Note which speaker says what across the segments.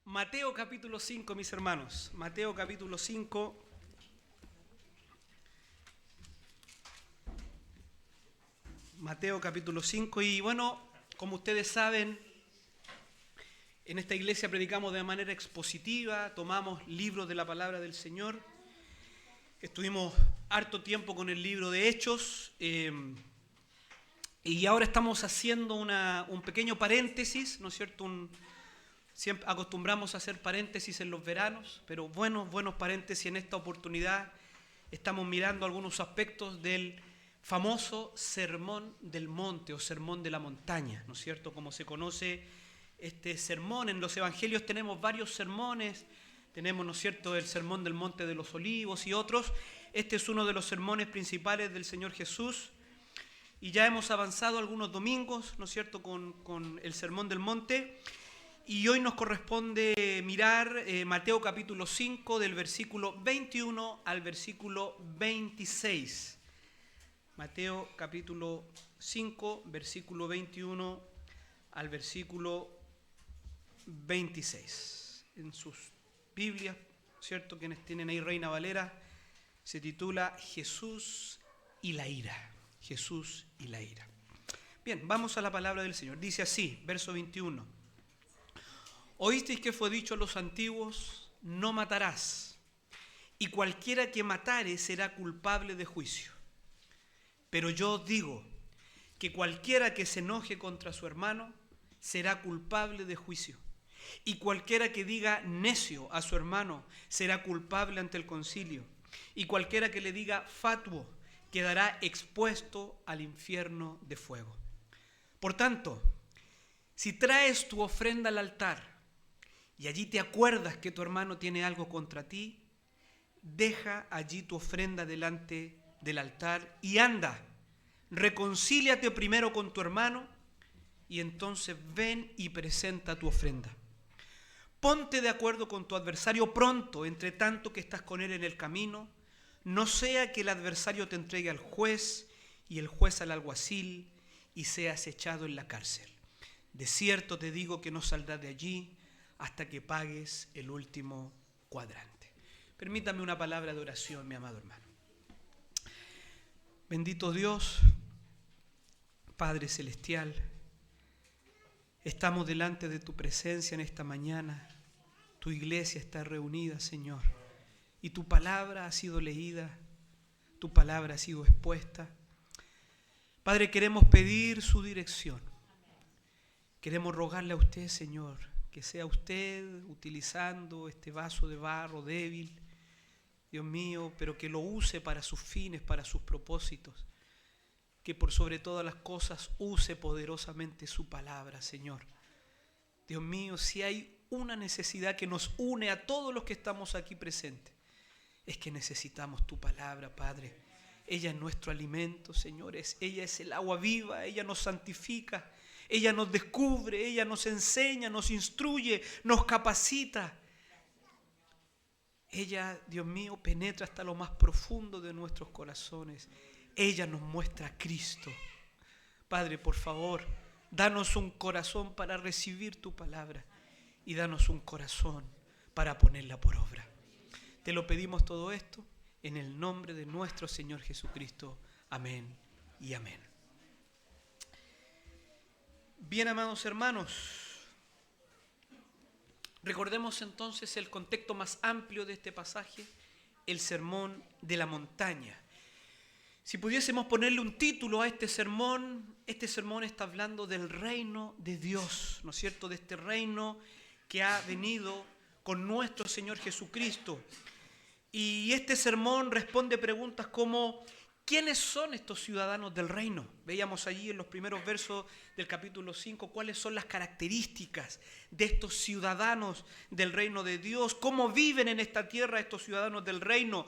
Speaker 1: Mateo capítulo 5, mis hermanos. Mateo capítulo 5. Mateo capítulo 5. Y bueno, como ustedes saben, en esta iglesia predicamos de manera expositiva, tomamos libros de la palabra del Señor. Estuvimos harto tiempo con el libro de Hechos. Y ahora estamos haciendo un pequeño paréntesis, ¿no es cierto? Siempre acostumbramos a hacer paréntesis en los veranos, pero buenos paréntesis en esta oportunidad. Estamos mirando algunos aspectos del famoso Sermón del Monte o Sermón de la Montaña, ¿no es cierto? Como se conoce este sermón, en los evangelios tenemos varios sermones, tenemos, ¿no es cierto?, el Sermón del Monte de los Olivos y otros. Este es uno de los sermones principales del Señor Jesús. Y ya hemos avanzado algunos domingos, ¿no es cierto?, con el Sermón del Monte. Y hoy nos corresponde mirar Mateo capítulo 5 del versículo 21 al versículo 26. Mateo capítulo 5, versículo 21 al versículo 26. En sus Biblias, ¿cierto?, quienes tienen ahí Reina Valera, se titula Jesús y la ira. Jesús y la ira. Bien, vamos a la palabra del Señor. Dice así, verso 21. Oísteis que fue dicho a los antiguos, no matarás, y cualquiera que matare será culpable de juicio. Pero yo os digo que cualquiera que se enoje contra su hermano será culpable de juicio. Y cualquiera que diga necio a su hermano será culpable ante el concilio. Y cualquiera que le diga fatuo quedará expuesto al infierno de fuego. Por tanto, si traes tu ofrenda al altar y allí te acuerdas que tu hermano tiene algo contra ti, deja allí tu ofrenda delante del altar y anda, reconcíliate primero con tu hermano y entonces ven y presenta tu ofrenda. Ponte de acuerdo con tu adversario pronto, entre tanto que estás con él en el camino, no sea que el adversario te entregue al juez y el juez al alguacil y seas echado en la cárcel. De cierto te digo que no saldrás de allí hasta que pagues el último cuadrante. Permítame una palabra de oración, mi amado hermano. Bendito Dios, Padre Celestial, estamos delante de tu presencia en esta mañana. Tu iglesia está reunida, Señor, y tu palabra ha sido leída, tu palabra ha sido expuesta. Padre, queremos pedir su dirección. Queremos rogarle a usted, Señor, que sea usted utilizando este vaso de barro débil, Dios mío, pero que lo use para sus fines, para sus propósitos. Que por sobre todas las cosas use poderosamente su palabra, Señor. Dios mío, si hay una necesidad que nos une a todos los que estamos aquí presentes, es que necesitamos tu palabra, Padre. Ella es nuestro alimento, señores. Ella es el agua viva, ella nos santifica. Ella nos descubre, ella nos enseña, nos instruye, nos capacita. Ella, Dios mío, penetra hasta lo más profundo de nuestros corazones. Ella nos muestra a Cristo. Padre, por favor, danos un corazón para recibir tu palabra y danos un corazón para ponerla por obra. Te lo pedimos todo esto en el nombre de nuestro Señor Jesucristo. Amén y amén. Bien, amados hermanos, recordemos entonces el contexto más amplio de este pasaje, el Sermón de la Montaña. Si pudiésemos ponerle un título a este sermón está hablando del reino de Dios, ¿no es cierto?, de este reino que ha venido con nuestro Señor Jesucristo. Y este sermón responde preguntas como: ¿quiénes son estos ciudadanos del reino? Veíamos allí en los primeros versos del capítulo 5 cuáles son las características de estos ciudadanos del reino de Dios, cómo viven en esta tierra estos ciudadanos del reino.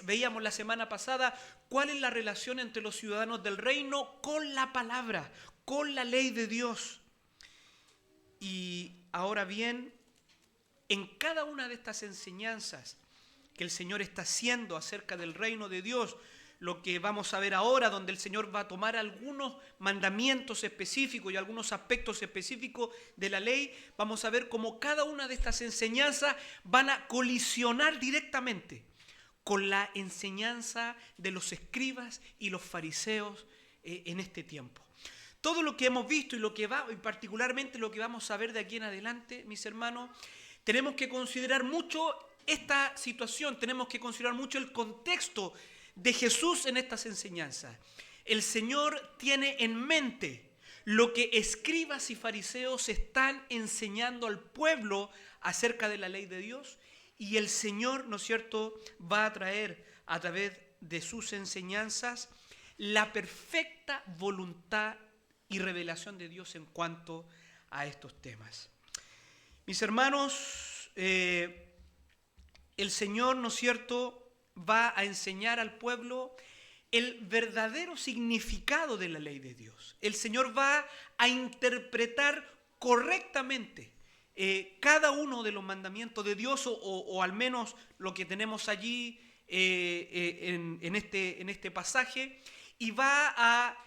Speaker 1: Veíamos la semana pasada, cuál es la relación entre los ciudadanos del reino con la palabra, con la ley de Dios. Y ahora bien, en cada una de estas enseñanzas que el Señor está haciendo acerca del reino de Dios, lo que vamos a ver ahora, donde el Señor va a tomar algunos mandamientos específicos y algunos aspectos específicos de la ley, vamos a ver cómo cada una de estas enseñanzas van a colisionar directamente con la enseñanza de los escribas y los fariseos en este tiempo. Todo lo que hemos visto y particularmente lo que vamos a ver de aquí en adelante, mis hermanos, tenemos que considerar mucho esta situación, tenemos que considerar mucho el contexto de Jesús en estas enseñanzas. El Señor tiene en mente lo que escribas y fariseos están enseñando al pueblo acerca de la ley de Dios, y el Señor, ¿no es cierto?, va a traer a través de sus enseñanzas la perfecta voluntad y revelación de Dios en cuanto a estos temas. Mis hermanos, el Señor, ¿no es cierto?, va a enseñar al pueblo el verdadero significado de la ley de Dios. El Señor va a interpretar correctamente cada uno de los mandamientos de Dios, o al menos lo que tenemos allí en este pasaje, y va a,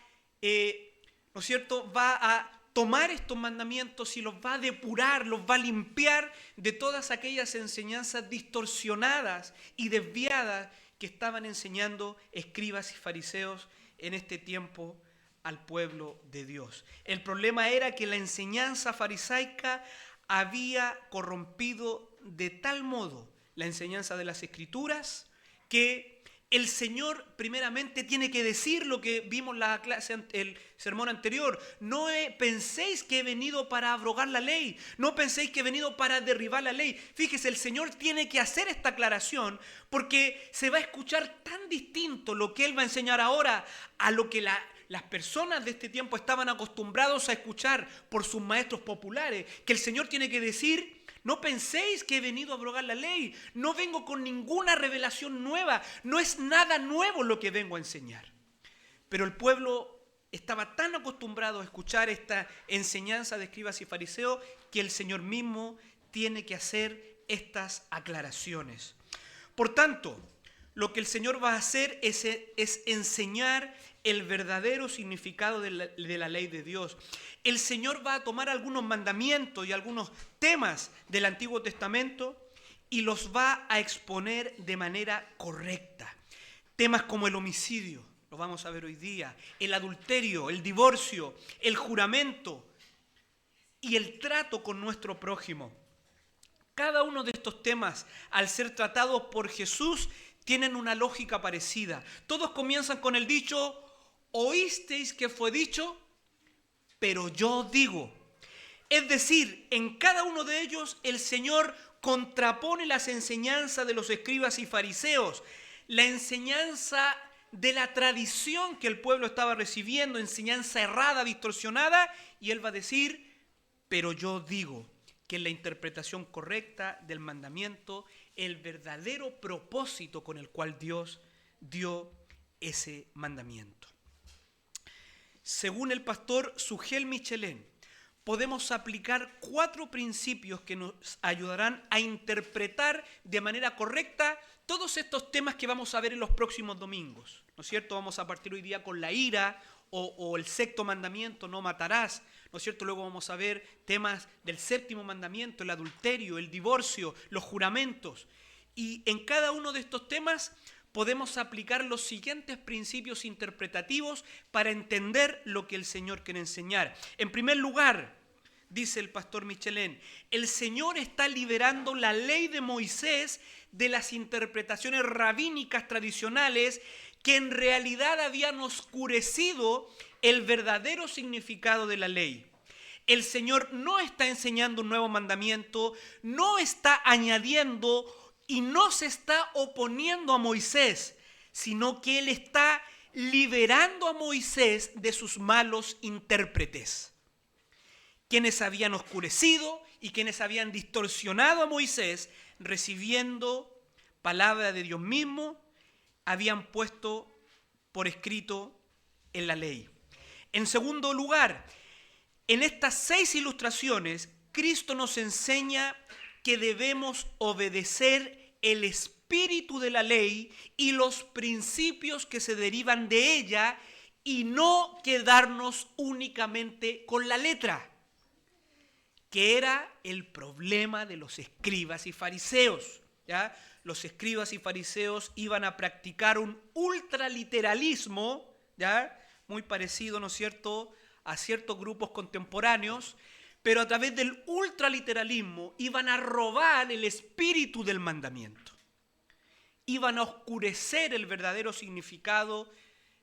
Speaker 1: ¿no es cierto?, va a tomar estos mandamientos y los va a depurar, los va a limpiar de todas aquellas enseñanzas distorsionadas y desviadas que estaban enseñando escribas y fariseos en este tiempo al pueblo de Dios. El problema era que la enseñanza farisaica había corrompido de tal modo la enseñanza de las Escrituras que el Señor primeramente tiene que decir lo que vimos en la clase, el sermón anterior. No penséis que he venido para abrogar la ley, no penséis que he venido para derribar la ley. Fíjese, el Señor tiene que hacer esta aclaración porque se va a escuchar tan distinto lo que Él va a enseñar ahora a lo que las personas de este tiempo estaban acostumbrados a escuchar por sus maestros populares, que el Señor tiene que decir: no penséis que he venido a abrogar la ley, no vengo con ninguna revelación nueva, no es nada nuevo lo que vengo a enseñar. Pero el pueblo estaba tan acostumbrado a escuchar esta enseñanza de escribas y fariseos que el Señor mismo tiene que hacer estas aclaraciones. Por tanto, lo que el Señor va a hacer es enseñar el verdadero significado de la ley de Dios. El Señor va a tomar algunos mandamientos y algunos temas del Antiguo Testamento y los va a exponer de manera correcta. Temas como el homicidio, lo vamos a ver hoy día, el adulterio, el divorcio, el juramento y el trato con nuestro prójimo. Cada uno de estos temas, al ser tratados por Jesús, tienen una lógica parecida. Todos comienzan con el dicho: oísteis que fue dicho, pero yo digo. Es decir, en cada uno de ellos el Señor contrapone las enseñanzas de los escribas y fariseos, la enseñanza de la tradición que el pueblo estaba recibiendo, enseñanza errada, distorsionada, y Él va a decir: pero yo digo, que es la interpretación correcta del mandamiento, el verdadero propósito con el cual Dios dio ese mandamiento. Según el pastor Sugel Michelén, podemos aplicar 4 principios que nos ayudarán a interpretar de manera correcta todos estos temas que vamos a ver en los próximos domingos. ¿No es cierto? Vamos a partir hoy día con la ira o el 6º mandamiento: no matarás. ¿No es cierto? Luego vamos a ver temas del 7º mandamiento: el adulterio, el divorcio, los juramentos. Y en cada uno de estos temas podemos aplicar los siguientes principios interpretativos para entender lo que el Señor quiere enseñar. En primer lugar, dice el pastor Michelén, el Señor está liberando la ley de Moisés de las interpretaciones rabínicas tradicionales que en realidad habían oscurecido el verdadero significado de la ley. El Señor no está enseñando un nuevo mandamiento, no está añadiendo y no se está oponiendo a Moisés, sino que Él está liberando a Moisés de sus malos intérpretes, quienes habían oscurecido y quienes habían distorsionado a Moisés, recibiendo palabra de Dios mismo, habían puesto por escrito en la ley. En segundo lugar, en estas 6 ilustraciones, Cristo nos enseña que debemos obedecer el espíritu espíritu de la ley y los principios que se derivan de ella y no quedarnos únicamente con la letra, que era el problema de los escribas y fariseos, ¿ya? Los escribas y fariseos iban a practicar un ultraliteralismo, ¿ya? Muy parecido, ¿no es cierto?, a ciertos grupos contemporáneos, pero a través del ultraliteralismo iban a robar el espíritu del mandamiento. Iban a oscurecer el verdadero significado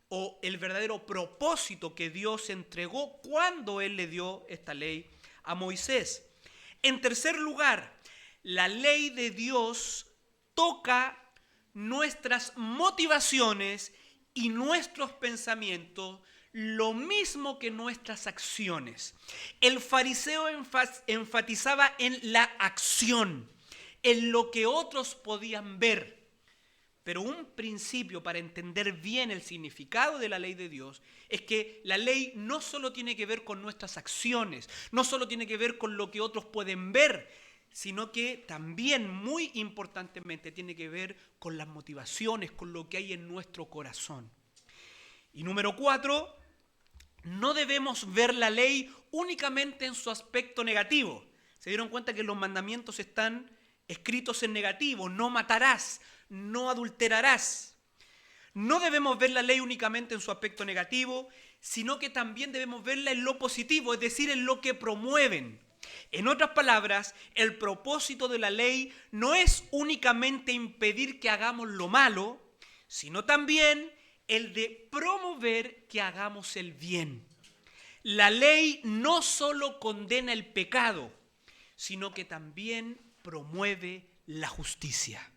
Speaker 1: o el verdadero propósito que Dios entregó cuando Él le dio esta ley a Moisés. En tercer lugar, la ley de Dios toca nuestras motivaciones y nuestros pensamientos, lo mismo que nuestras acciones. El fariseo enfatizaba en la acción, en lo que otros podían ver. Pero un principio para entender bien el significado de la ley de Dios es que la ley no solo tiene que ver con nuestras acciones, no solo tiene que ver con lo que otros pueden ver, sino que también, muy importantemente, tiene que ver con las motivaciones, con lo que hay en nuestro corazón. Y número 4, no debemos ver la ley únicamente en su aspecto negativo. ¿Se dieron cuenta que los mandamientos están escritos en negativo? No matarás, no adulterarás. No debemos ver la ley únicamente en su aspecto negativo, sino que también debemos verla en lo positivo, es decir, en lo que promueven. En otras palabras, el propósito de la ley no es únicamente impedir que hagamos lo malo, sino también el de promover que hagamos el bien. La ley no solo condena el pecado, sino que también promueve la justicia.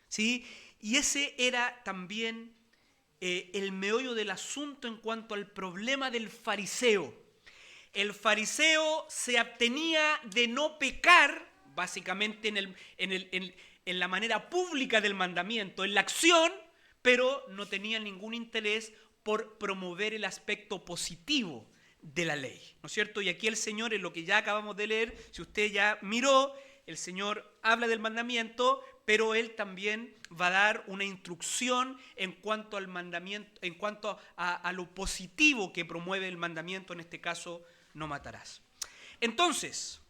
Speaker 1: ¿Sí? Y ese era también el meollo del asunto en cuanto al problema del fariseo. El fariseo se abstenía de no pecar, básicamente en la manera pública del mandamiento, en la acción, pero no tenía ningún interés por promover el aspecto positivo de la ley, ¿no es cierto? Y aquí el Señor, en lo que ya acabamos de leer, si usted ya miró, el Señor habla del mandamiento, pero Él también va a dar una instrucción en cuanto al mandamiento, en cuanto a lo positivo que promueve el mandamiento, en este caso, no matarás. Entonces,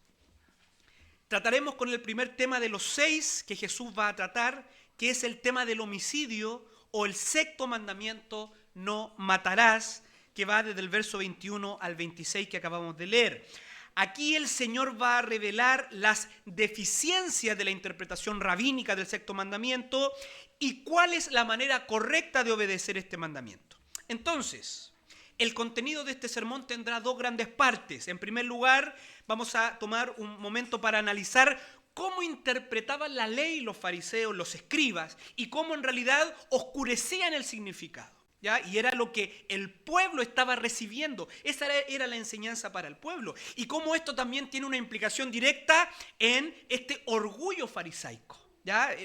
Speaker 1: trataremos con el primer tema de los 6 que Jesús va a tratar, que es el tema del homicidio o el 6º mandamiento, no matarás, que va desde el verso 21 al 26 que acabamos de leer. Aquí el Señor va a revelar las deficiencias de la interpretación rabínica del 6º mandamiento y cuál es la manera correcta de obedecer este mandamiento. Entonces, el contenido de este sermón tendrá 2 grandes partes. En primer lugar, vamos a tomar un momento para analizar cómo interpretaban la ley los fariseos, los escribas, y cómo en realidad oscurecían el significado, ¿ya? Y era lo que el pueblo estaba recibiendo. Esa era la enseñanza para el pueblo. Y cómo esto también tiene una implicación directa en este orgullo farisaico, ¿ya?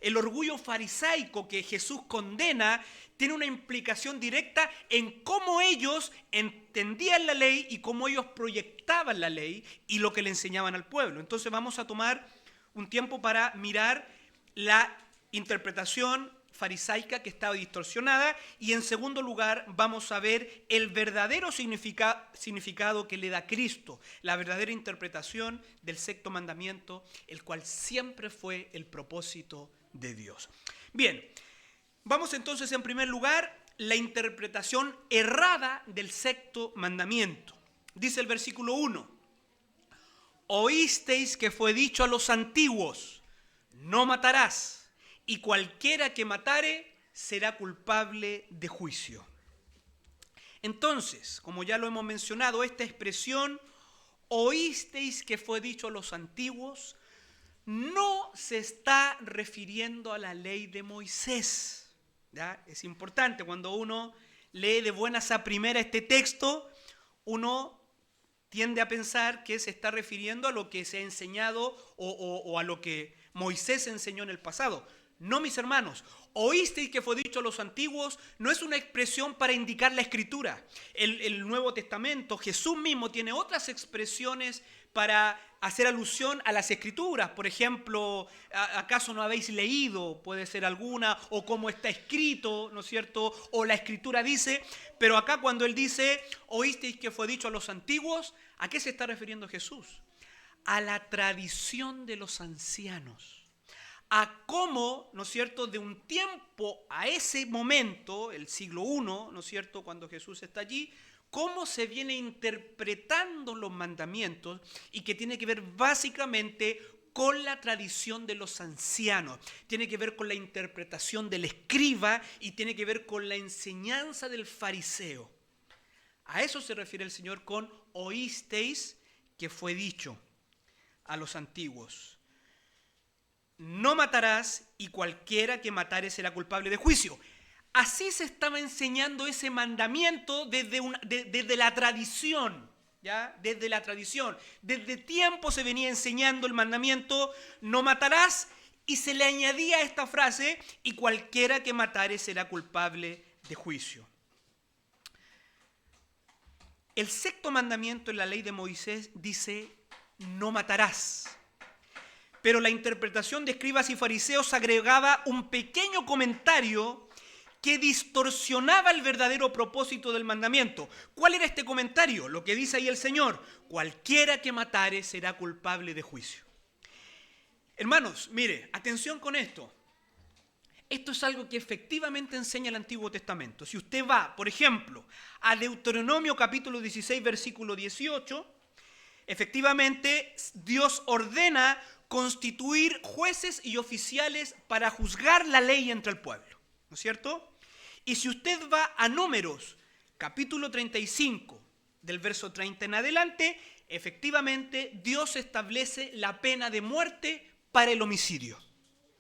Speaker 1: El orgullo farisaico que Jesús condena tiene una implicación directa en cómo ellos entendían la ley y cómo ellos proyectaban la ley y lo que le enseñaban al pueblo. Entonces vamos a tomar un tiempo para mirar la interpretación farisaica que estaba distorsionada, y en segundo lugar vamos a ver el verdadero significado que le da Cristo, la verdadera interpretación del 6º mandamiento, el cual siempre fue el propósito de Dios. Bien, vamos entonces en primer lugar la interpretación errada del 6º mandamiento. Dice el versículo 1: oísteis que fue dicho a los antiguos, no matarás, y cualquiera que matare será culpable de juicio. Entonces, como ya lo hemos mencionado, esta expresión, oísteis que fue dicho a los antiguos, no se está refiriendo a la ley de Moisés, ¿ya? Es importante, cuando uno lee de buenas a primera este texto, uno tiende a pensar que se está refiriendo a lo que se ha enseñado o a lo que Moisés enseñó en el pasado. No, mis hermanos, oísteis que fue dicho a los antiguos no es una expresión para indicar la Escritura. El Nuevo Testamento, Jesús mismo tiene otras expresiones para hacer alusión a las Escrituras. Por ejemplo, ¿acaso no habéis leído? Puede ser alguna, o como está escrito, ¿no es cierto? O la Escritura dice, pero acá cuando él dice, oísteis que fue dicho a los antiguos, ¿a qué se está refiriendo Jesús? A la tradición de los ancianos. A cómo, ¿no es cierto?, de un tiempo a ese momento, el siglo I, ¿no es cierto?, cuando Jesús está allí, cómo se viene interpretando los mandamientos y que tiene que ver básicamente con la tradición de los ancianos, tiene que ver con la interpretación del escriba y tiene que ver con la enseñanza del fariseo. A eso se refiere el Señor con oísteis que fue dicho a los antiguos. No matarás y cualquiera que matare será culpable de juicio. Así se estaba enseñando ese mandamiento desde la tradición, ¿ya? Desde la tradición. Desde tiempo se venía enseñando el mandamiento, no matarás, y se le añadía esta frase, y cualquiera que matare será culpable de juicio. El sexto mandamiento en la ley de Moisés dice, no matarás. Pero la interpretación de escribas y fariseos agregaba un pequeño comentario que distorsionaba el verdadero propósito del mandamiento. ¿Cuál era este comentario? Lo que dice ahí el Señor, cualquiera que matare será culpable de juicio. Hermanos, mire, atención con esto. Esto es algo que efectivamente enseña el Antiguo Testamento. Si usted va, por ejemplo, a Deuteronomio capítulo 16, versículo 18, efectivamente Dios ordena constituir jueces y oficiales para juzgar la ley entre el pueblo, ¿no es cierto? Y si usted va a Números, capítulo 35, del verso 30 en adelante, efectivamente Dios establece la pena de muerte para el homicidio.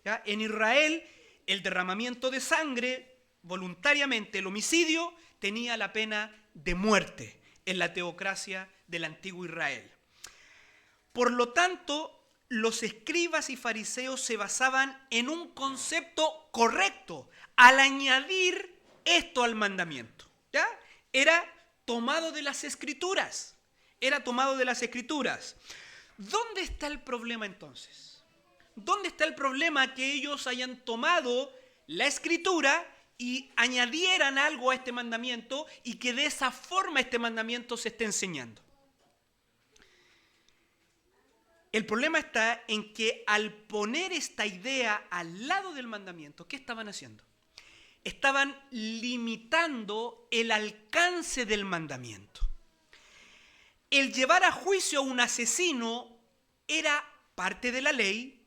Speaker 1: ¿Ya? En Israel, el derramamiento de sangre, voluntariamente el homicidio, tenía la pena de muerte en la teocracia del antiguo Israel. Por lo tanto, los escribas y fariseos se basaban en un concepto correcto al añadir esto al mandamiento. ¿Ya? Era tomado de las Escrituras. Era tomado de las Escrituras. ¿Dónde está el problema entonces? ¿Dónde está el problema que ellos hayan tomado la Escritura y añadieran algo a este mandamiento y que de esa forma este mandamiento se esté enseñando? El problema está en que al poner esta idea al lado del mandamiento, ¿qué estaban haciendo? Estaban limitando el alcance del mandamiento. El llevar a juicio a un asesino era parte de la ley,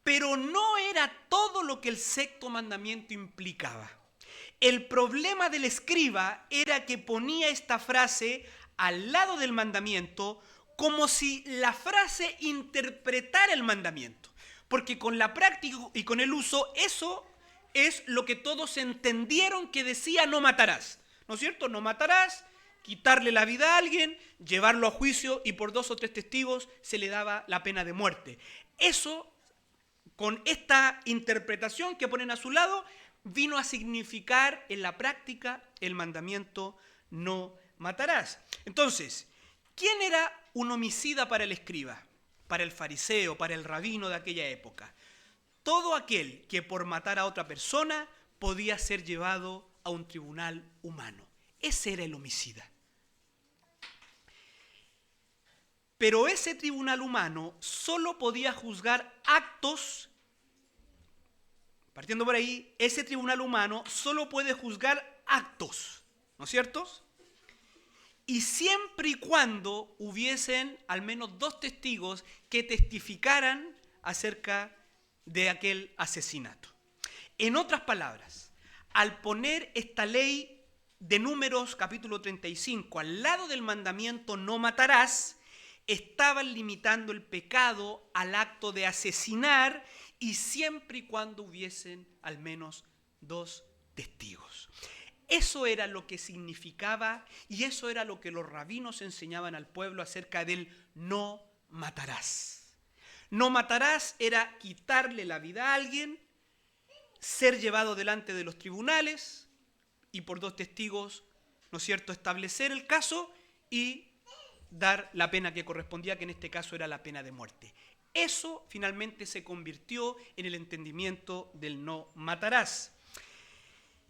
Speaker 1: pero no era todo lo que el sexto mandamiento implicaba. El problema del escriba era que ponía esta frase al lado del mandamiento como si la frase interpretara el mandamiento. Porque con la práctica y con el uso, eso es lo que todos entendieron que decía no matarás. ¿No es cierto? No matarás, quitarle la vida a alguien, llevarlo a juicio y por 2 o 3 testigos se le daba la pena de muerte. Eso, con esta interpretación que ponen a su lado, vino a significar en la práctica el mandamiento no matarás. Entonces, ¿quién era un homicida para el escriba, para el fariseo, para el rabino de aquella época? Todo aquel que por matar a otra persona podía ser llevado a un tribunal humano. Ese era el homicida. Pero ese tribunal humano solo podía juzgar actos. Partiendo por ahí, ese tribunal humano solo puede juzgar actos, ¿no es cierto? Y siempre y cuando hubiesen al menos 2 testigos que testificaran acerca de aquel asesinato. En otras palabras, al poner esta ley de Números capítulo 35 al lado del mandamiento no matarás, estaban limitando el pecado al acto de asesinar y siempre y cuando hubiesen al menos 2 testigos. Eso era lo que significaba y eso era lo que los rabinos enseñaban al pueblo acerca del no matarás. No matarás era quitarle la vida a alguien, ser llevado delante de los tribunales y por 2 testigos, ¿no es cierto?, establecer el caso y dar la pena que correspondía, que en este caso era la pena de muerte. Eso finalmente se convirtió en el entendimiento del no matarás.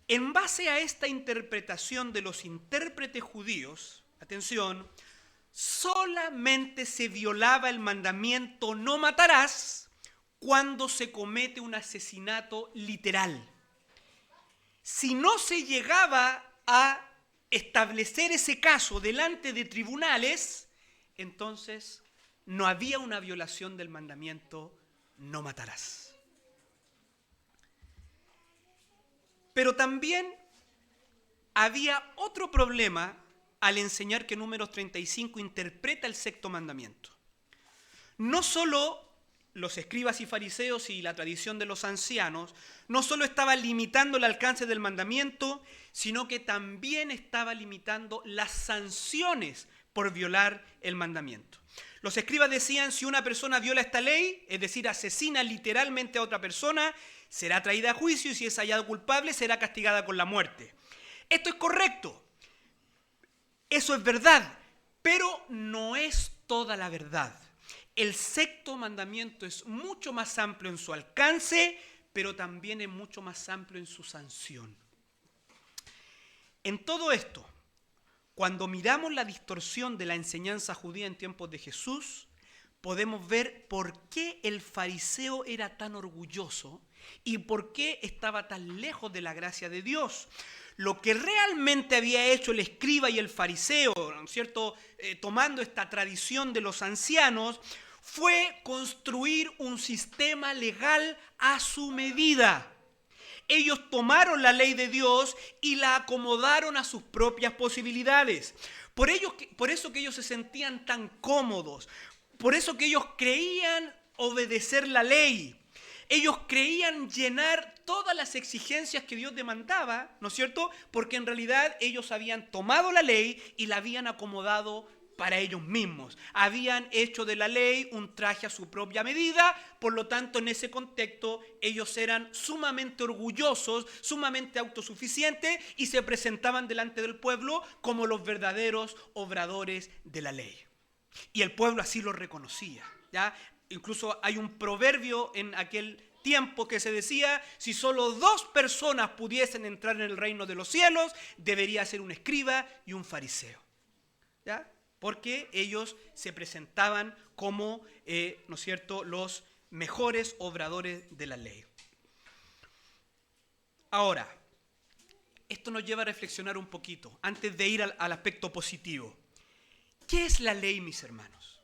Speaker 1: En base a esta interpretación de los intérpretes judíos, atención, solamente se violaba el mandamiento no matarás cuando se comete un asesinato literal. Si no se llegaba a establecer ese caso delante de tribunales, entonces no había una violación del mandamiento no matarás. Pero también había otro problema al enseñar que Números 35 interpreta el sexto mandamiento. No solo los escribas y fariseos y la tradición de los ancianos, no solo estaba limitando el alcance del mandamiento, sino que también estaba limitando las sanciones por violar el mandamiento. Los escribas decían, si una persona viola esta ley, es decir, asesina literalmente a otra persona, será traída a juicio y si es hallado culpable será castigada con la muerte. Esto es correcto, eso es verdad, pero no es toda la verdad. El sexto mandamiento es mucho más amplio en su alcance, pero también es mucho más amplio en su sanción. En todo esto, cuando miramos la distorsión de la enseñanza judía en tiempos de Jesús, podemos ver por qué el fariseo era tan orgulloso y por qué estaba tan lejos de la gracia de Dios. Lo que realmente había hecho el escriba y el fariseo, ¿no es cierto?, tomando esta tradición de los ancianos, fue construir un sistema legal a su medida. Ellos tomaron la ley de Dios y la acomodaron a sus propias posibilidades. Por eso que ellos se sentían tan cómodos, por eso que ellos creían obedecer la ley. Ellos creían llenar todas las exigencias que Dios demandaba, ¿no es cierto? Porque en realidad ellos habían tomado la ley y la habían acomodado para ellos mismos. Habían hecho de la ley un traje a su propia medida, por lo tanto en ese contexto ellos eran sumamente orgullosos, sumamente autosuficientes y se presentaban delante del pueblo como los verdaderos obradores de la ley. Y el pueblo así lo reconocía, ¿ya? Incluso hay un proverbio en aquel tiempo que se decía, si solo 2 personas pudiesen entrar en el reino de los cielos, debería ser un escriba y un fariseo, ¿ya? Porque ellos se presentaban como, ¿no es cierto?, los mejores obradores de la ley. Ahora, esto nos lleva a reflexionar un poquito, antes de ir al aspecto positivo. ¿Qué es la ley, mis hermanos?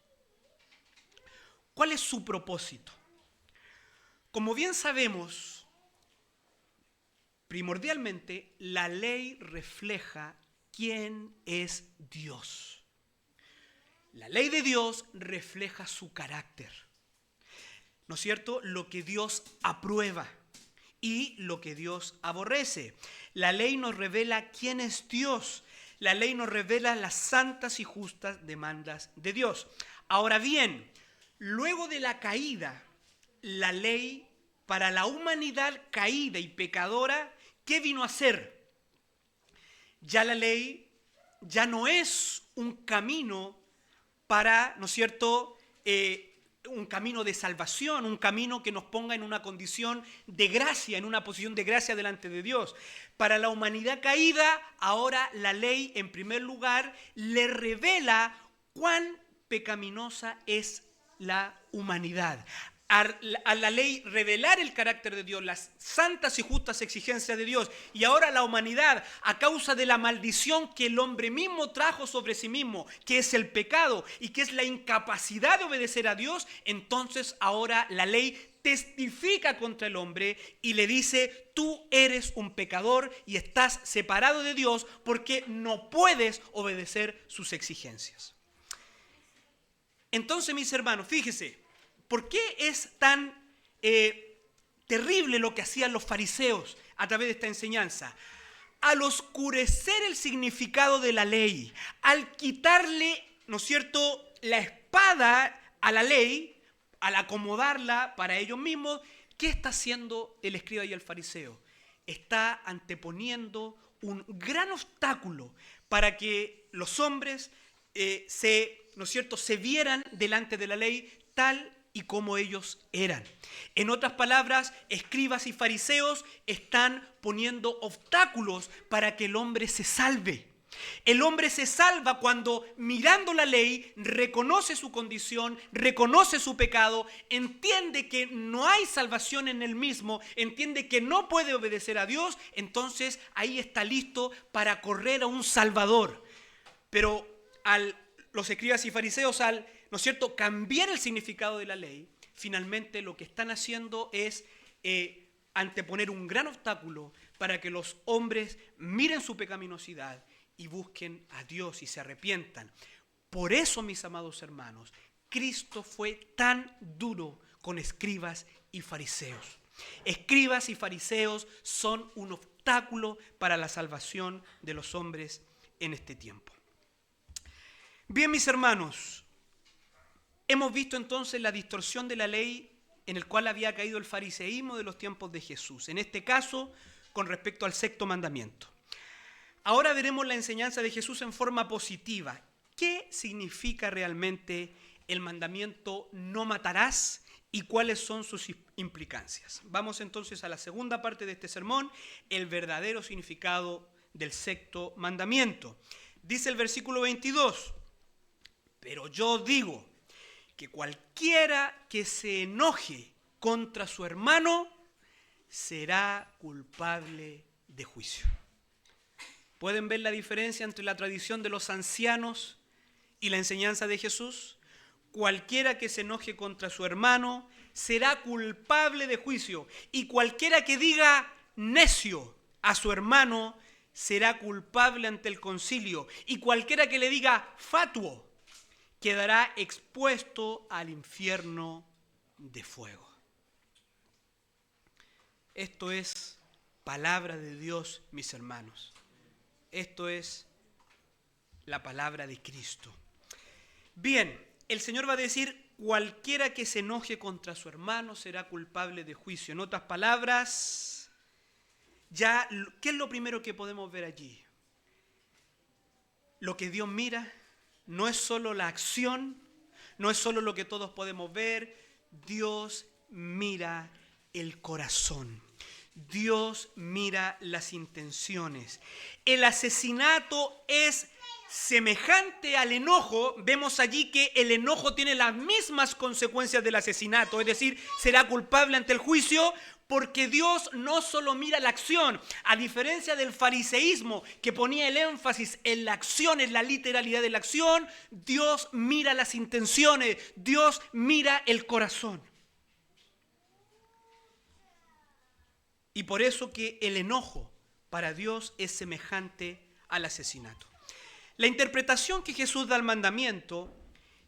Speaker 1: ¿Cuál es su propósito? Como bien sabemos, primordialmente, la ley refleja quién es Dios. La ley de Dios refleja su carácter, ¿no es cierto? Lo que Dios aprueba y lo que Dios aborrece. La ley nos revela quién es Dios. La ley nos revela las santas y justas demandas de Dios. Ahora bien, luego de la caída, la ley para la humanidad caída y pecadora, ¿qué vino a hacer? Ya la ley ya no es un camino para, ¿no es cierto?, un camino de salvación, un camino que nos ponga en una condición de gracia, en una posición de gracia delante de Dios. Para la humanidad caída, ahora la ley, en primer lugar, le revela cuán pecaminosa es la humanidad. A la ley revelar el carácter de Dios, las santas y justas exigencias de Dios, y ahora la humanidad, a causa de la maldición que el hombre mismo trajo sobre sí mismo, que es el pecado y que es la incapacidad de obedecer a Dios, entonces ahora la ley testifica contra el hombre y le dice, tú eres un pecador y estás separado de Dios porque no puedes obedecer sus exigencias. Entonces, mis hermanos, fíjese, ¿por qué es tan terrible lo que hacían los fariseos a través de esta enseñanza? Al oscurecer el significado de la ley, al quitarle, ¿no es cierto?, la espada a la ley, al acomodarla para ellos mismos, ¿qué está haciendo el escriba y el fariseo? Está anteponiendo un gran obstáculo para que los hombres ¿no es cierto?, se vieran delante de la ley tal y como ellos eran. En otras palabras, escribas y fariseos están poniendo obstáculos para que el hombre se salve. El hombre se salva cuando, mirando la ley, reconoce su condición, reconoce su pecado, entiende que no hay salvación en él mismo, entiende que no puede obedecer a Dios, entonces ahí está listo para correr a un Salvador. Pero los escribas y fariseos, ¿no es cierto?, cambiar el significado de la ley, finalmente lo que están haciendo es anteponer un gran obstáculo para que los hombres miren su pecaminosidad y busquen a Dios y se arrepientan. Por eso, mis amados hermanos, Cristo fue tan duro con escribas y fariseos. Escribas y fariseos son un obstáculo para la salvación de los hombres en este tiempo. Bien, mis hermanos, hemos visto entonces la distorsión de la ley en el cual había caído el fariseísmo de los tiempos de Jesús. En este caso, con respecto al sexto mandamiento. Ahora veremos la enseñanza de Jesús en forma positiva. ¿Qué significa realmente el mandamiento no matarás y cuáles son sus implicancias? Vamos entonces a la segunda parte de este sermón, el verdadero significado del sexto mandamiento. Dice el versículo 22, pero yo digo que cualquiera que se enoje contra su hermano será culpable de juicio. ¿Pueden ver la diferencia entre la tradición de los ancianos y la enseñanza de Jesús? Cualquiera que se enoje contra su hermano será culpable de juicio. Y cualquiera que diga necio a su hermano será culpable ante el concilio. Y cualquiera que le diga fatuo quedará expuesto al infierno de fuego. Esto es palabra de Dios, mis hermanos. Esto es la palabra de Cristo. Bien, el Señor va a decir, cualquiera que se enoje contra su hermano será culpable de juicio. En otras palabras, ya, ¿qué es lo primero que podemos ver allí? Lo que Dios mira no es solo la acción, no es solo lo que todos podemos ver. Dios mira el corazón. Dios mira las intenciones. El asesinato es semejante al enojo. Vemos allí que el enojo tiene las mismas consecuencias del asesinato, es decir, será culpable ante el juicio, porque Dios no solo mira la acción, a diferencia del fariseísmo que ponía el énfasis en la acción, en la literalidad de la acción. Dios mira las intenciones, Dios mira el corazón. Y por eso que el enojo para Dios es semejante al asesinato. La interpretación que Jesús da al mandamiento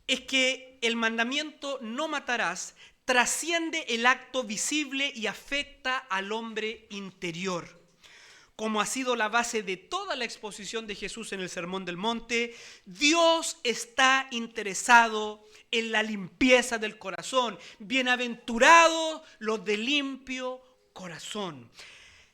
Speaker 1: es que el mandamiento no matarás trasciende el acto visible y afecta al hombre interior. Como ha sido la base de toda la exposición de Jesús en el Sermón del Monte, Dios está interesado en la limpieza del corazón. Bienaventurados los de limpio corazón.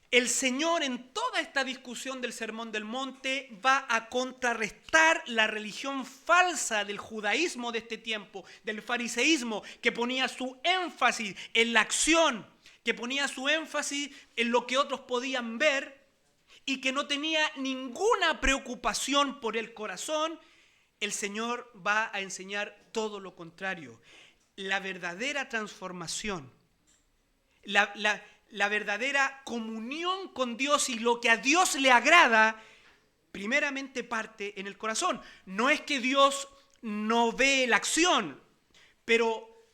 Speaker 1: El Señor en toda esta discusión del Sermón del Monte va a contrarrestar la religión falsa del judaísmo de este tiempo, del fariseísmo, que ponía su énfasis en la acción, que ponía su énfasis en lo que otros podían ver y que no tenía ninguna preocupación por el corazón. El Señor va a enseñar todo lo contrario. La verdadera transformación, la verdadera comunión con Dios y lo que a Dios le agrada, primeramente parte en el corazón. No es que Dios no ve la acción, pero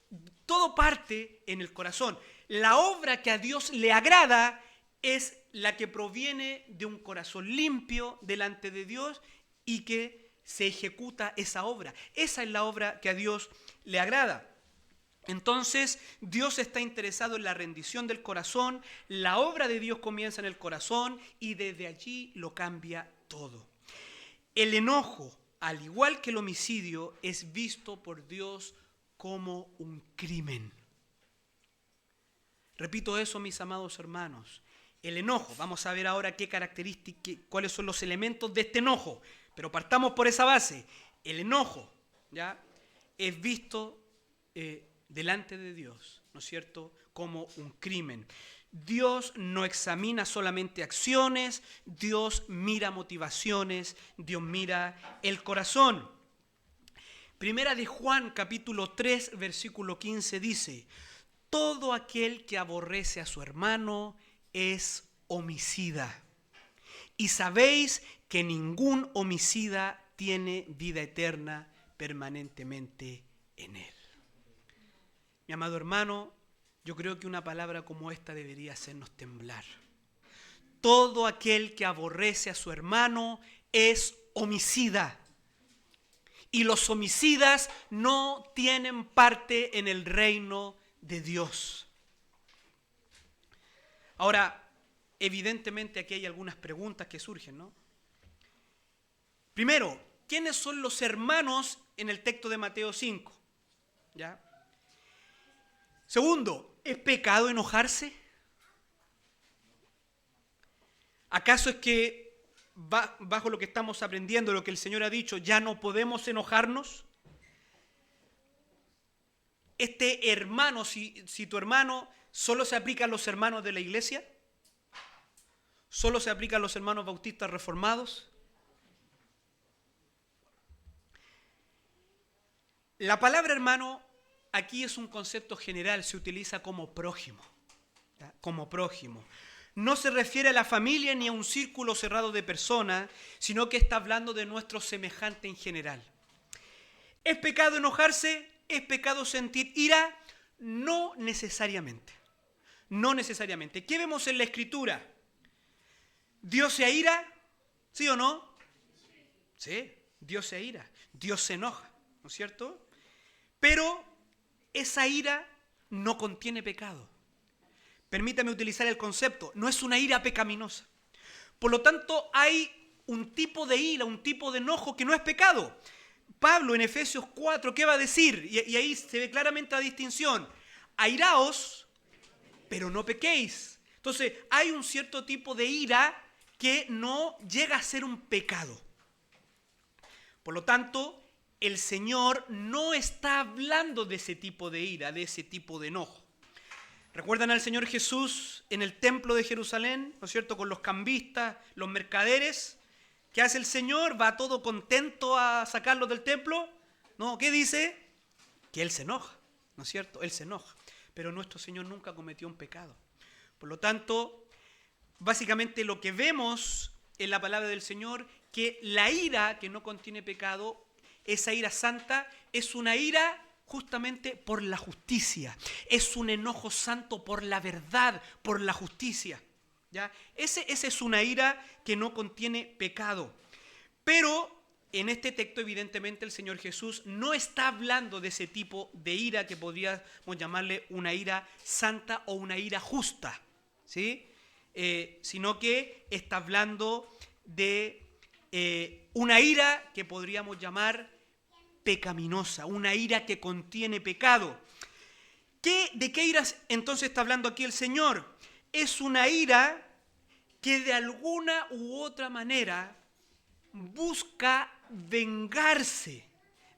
Speaker 1: todo parte en el corazón. La obra que a Dios le agrada es la que proviene de un corazón limpio delante de Dios y que se ejecuta esa obra. Esa es la obra que a Dios le agrada. Entonces, Dios está interesado en la rendición del corazón, la obra de Dios comienza en el corazón y desde allí lo cambia todo. El enojo, al igual que el homicidio, es visto por Dios como un crimen. Repito eso, mis amados hermanos. El enojo, vamos a ver ahora qué características, cuáles son los elementos de este enojo, pero partamos por esa base. el enojo, ¿ya?, es visto delante de Dios, ¿no es cierto?, como un crimen. Dios no examina solamente acciones, Dios mira motivaciones, Dios mira el corazón. Primera de Juan, capítulo 3, versículo 15 dice: todo aquel que aborrece a su hermano es homicida. Y sabéis que ningún homicida tiene vida eterna permanentemente en él. Mi amado hermano, yo creo que una palabra como esta debería hacernos temblar. Todo aquel que aborrece a su hermano es homicida. Y los homicidas no tienen parte en el reino de Dios. Ahora, evidentemente aquí hay algunas preguntas que surgen, ¿no? Primero, ¿quiénes son los hermanos en el texto de Mateo 5? ¿Ya? Segundo, ¿es pecado enojarse? ¿Acaso es que bajo lo que estamos aprendiendo, lo que el Señor ha dicho, ya no podemos enojarnos? Este hermano, si tu hermano solo se aplica a los hermanos de la iglesia, solo se aplica a los hermanos bautistas reformados. La palabra hermano aquí es un concepto general, se utiliza como prójimo, ¿ya?, como prójimo. No se refiere a la familia ni a un círculo cerrado de personas, sino que está hablando de nuestro semejante en general. ¿Es pecado enojarse? ¿Es pecado sentir ira? No necesariamente. No necesariamente. ¿Qué vemos en la Escritura? ¿Dios se aira? ¿Sí o no? Sí, Dios se aira. Dios se enoja, ¿no es cierto? Pero esa ira no contiene pecado. Permítame utilizar el concepto. No es una ira pecaminosa. Por lo tanto, hay un tipo de ira, un tipo de enojo que no es pecado. Pablo en Efesios 4, ¿qué va a decir? Y ahí se ve claramente la distinción. Airaos, pero no pequéis. Entonces, hay un cierto tipo de ira que no llega a ser un pecado. Por lo tanto, el Señor no está hablando de ese tipo de ira, de ese tipo de enojo. ¿Recuerdan al Señor Jesús en el templo de Jerusalén, ¿no es cierto?, con los cambistas, los mercaderes? ¿Qué hace el Señor? ¿Va todo contento a sacarlos del templo? No, ¿qué dice? Que Él se enoja, ¿no es cierto? Él se enoja. Pero nuestro Señor nunca cometió un pecado. Por lo tanto, básicamente lo que vemos en la palabra del Señor, que la ira que no contiene pecado, esa ira santa, es una ira justamente por la justicia. Es un enojo santo por la verdad, por la justicia. ¿Ya? Esa es una ira que no contiene pecado. Pero en este texto, evidentemente, el Señor Jesús no está hablando de ese tipo de ira que podríamos llamarle una ira santa o una ira justa, ¿sí? Sino que está hablando de una ira que podríamos llamar pecaminosa, una ira que contiene pecado. ¿De qué ira entonces está hablando aquí el Señor? Es una ira que de alguna u otra manera busca vengarse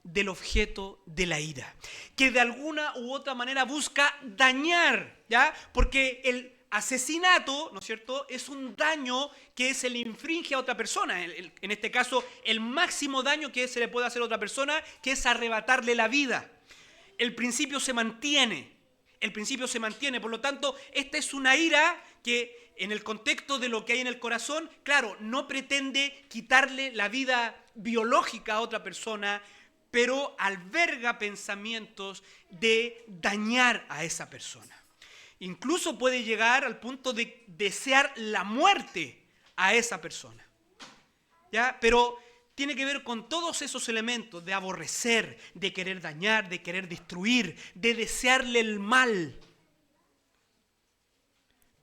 Speaker 1: del objeto de la ira, que de alguna u otra manera busca dañar, ¿ya? Porque el asesinato, ¿no es cierto?, es un daño que se le infringe a otra persona, en este caso el máximo daño que se le puede hacer a otra persona, que es arrebatarle la vida. El principio se mantiene, por lo tanto, esta es una ira que en el contexto de lo que hay en el corazón, claro, no pretende quitarle la vida biológica a otra persona, pero alberga pensamientos de dañar a esa persona. Incluso puede llegar al punto de desear la muerte a esa persona, ¿ya? Pero tiene que ver con todos esos elementos de aborrecer, de querer dañar, de querer destruir, de desearle el mal.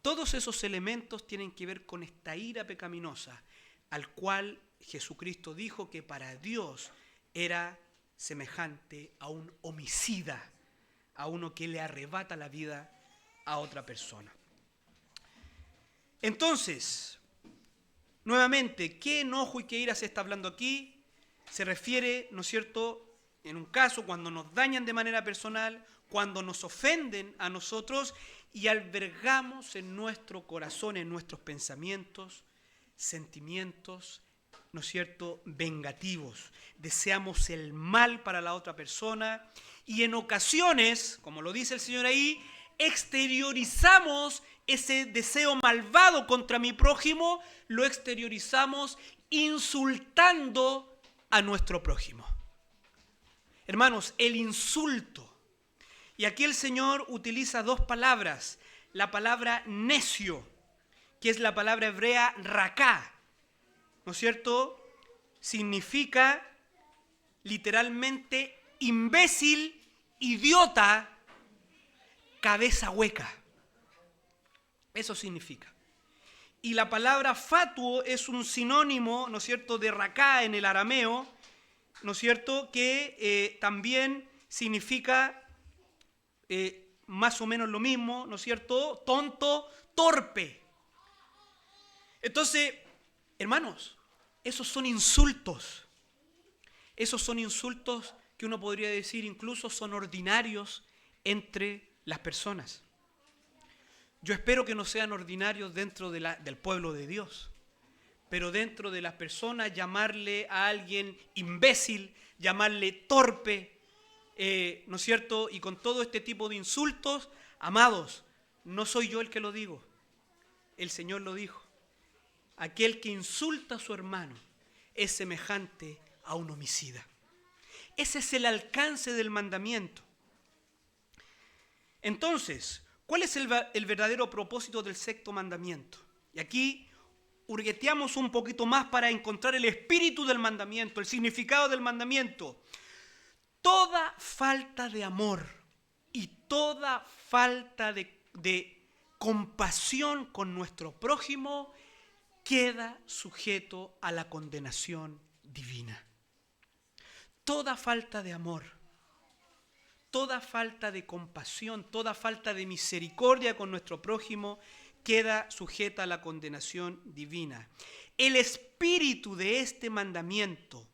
Speaker 1: Todos esos elementos tienen que ver con esta ira pecaminosa, al cual Jesucristo dijo que para Dios era semejante a un homicida, a uno que le arrebata la vida a otra persona. Entonces, nuevamente, ¿qué enojo y qué ira se está hablando aquí? se refiere, ¿no es cierto?, en un caso cuando nos dañan de manera personal, cuando nos ofenden a nosotros y albergamos en nuestro corazón, en nuestros pensamientos, sentimientos, ¿no es cierto?, vengativos. Deseamos el mal para la otra persona y en ocasiones, como lo dice el Señor ahí, exteriorizamos ese deseo malvado contra mi prójimo, lo exteriorizamos insultando a nuestro prójimo. Hermanos, el insulto. Y aquí el Señor utiliza dos palabras. La palabra necio, que es la palabra hebrea raká, ¿no es cierto? Significa literalmente imbécil, idiota, cabeza hueca. Eso significa. Y la palabra fatuo es un sinónimo, ¿no es cierto?, de raká en el arameo, ¿no es cierto?, que también significa más o menos lo mismo, ¿no es cierto?, tonto, torpe. Entonces, hermanos, esos son insultos. Esos son insultos que uno podría decir incluso son ordinarios entre las personas. Yo espero que no sean ordinarios dentro del pueblo de Dios. Pero dentro de las personas, llamarle a alguien imbécil, llamarle torpe, ¿no es cierto? Y con todo este tipo de insultos, amados, no soy yo el que lo digo, el Señor lo dijo. Aquel que insulta a su hermano es semejante a un homicida. Ese es el alcance del mandamiento. Entonces, ¿cuál es el verdadero propósito del sexto mandamiento? Y aquí hurgueteamos un poquito más para encontrar el espíritu del mandamiento, el significado del mandamiento. Toda falta de amor y toda falta de compasión con nuestro prójimo queda sujeto a la condenación divina. Toda falta de amor, toda falta de compasión, toda falta de misericordia con nuestro prójimo queda sujeta a la condenación divina. El espíritu de este mandamiento,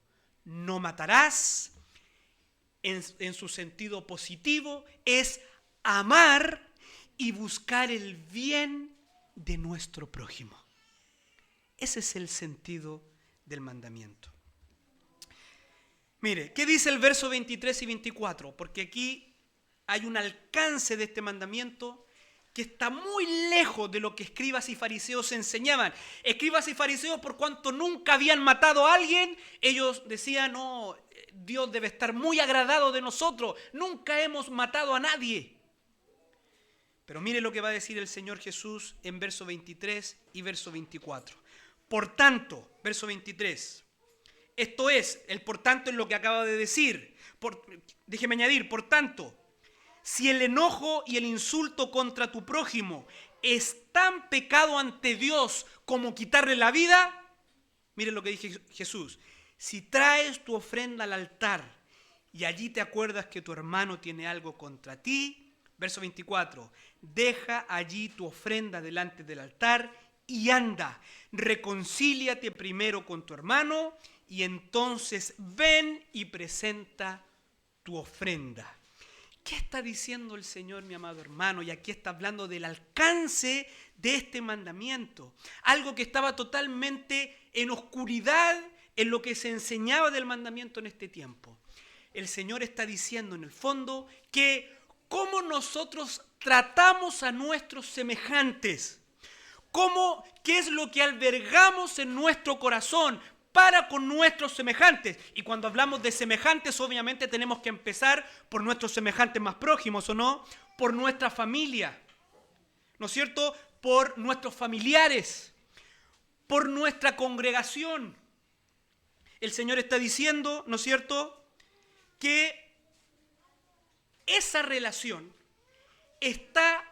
Speaker 1: no matarás, en su sentido positivo, es amar y buscar el bien de nuestro prójimo. Ese es el sentido del mandamiento. Mire, ¿qué dice el verso 23 y 24? Porque aquí hay un alcance de este mandamiento que está muy lejos de lo que escribas y fariseos enseñaban. Escribas y fariseos, por cuanto nunca habían matado a alguien, ellos decían, no, Dios debe estar muy agradado de nosotros, nunca hemos matado a nadie. Pero mire lo que va a decir el Señor Jesús en verso 23 y verso 24. Por tanto, verso 23, esto es, el por tanto es lo que acaba de decir. Déjeme añadir, por tanto, si el enojo y el insulto contra tu prójimo es tan pecado ante Dios como quitarle la vida, miren lo que dice Jesús. Si traes tu ofrenda al altar y allí te acuerdas que tu hermano tiene algo contra ti, verso 24, deja allí tu ofrenda delante del altar y anda, reconcíliate primero con tu hermano y entonces ven y presenta tu ofrenda. ¿Qué está diciendo el Señor, mi amado hermano? Y aquí está hablando del alcance de este mandamiento. Algo que estaba totalmente en oscuridad en lo que se enseñaba del mandamiento en este tiempo. El Señor está diciendo en el fondo que cómo nosotros tratamos a nuestros semejantes, qué es lo que albergamos en nuestro corazón para con nuestros semejantes. Y cuando hablamos de semejantes, obviamente tenemos que empezar por nuestros semejantes más prójimos, ¿o no? Por nuestra familia, ¿no es cierto? Por nuestros familiares, por nuestra congregación. El Señor está diciendo, ¿no es cierto?, que esa relación está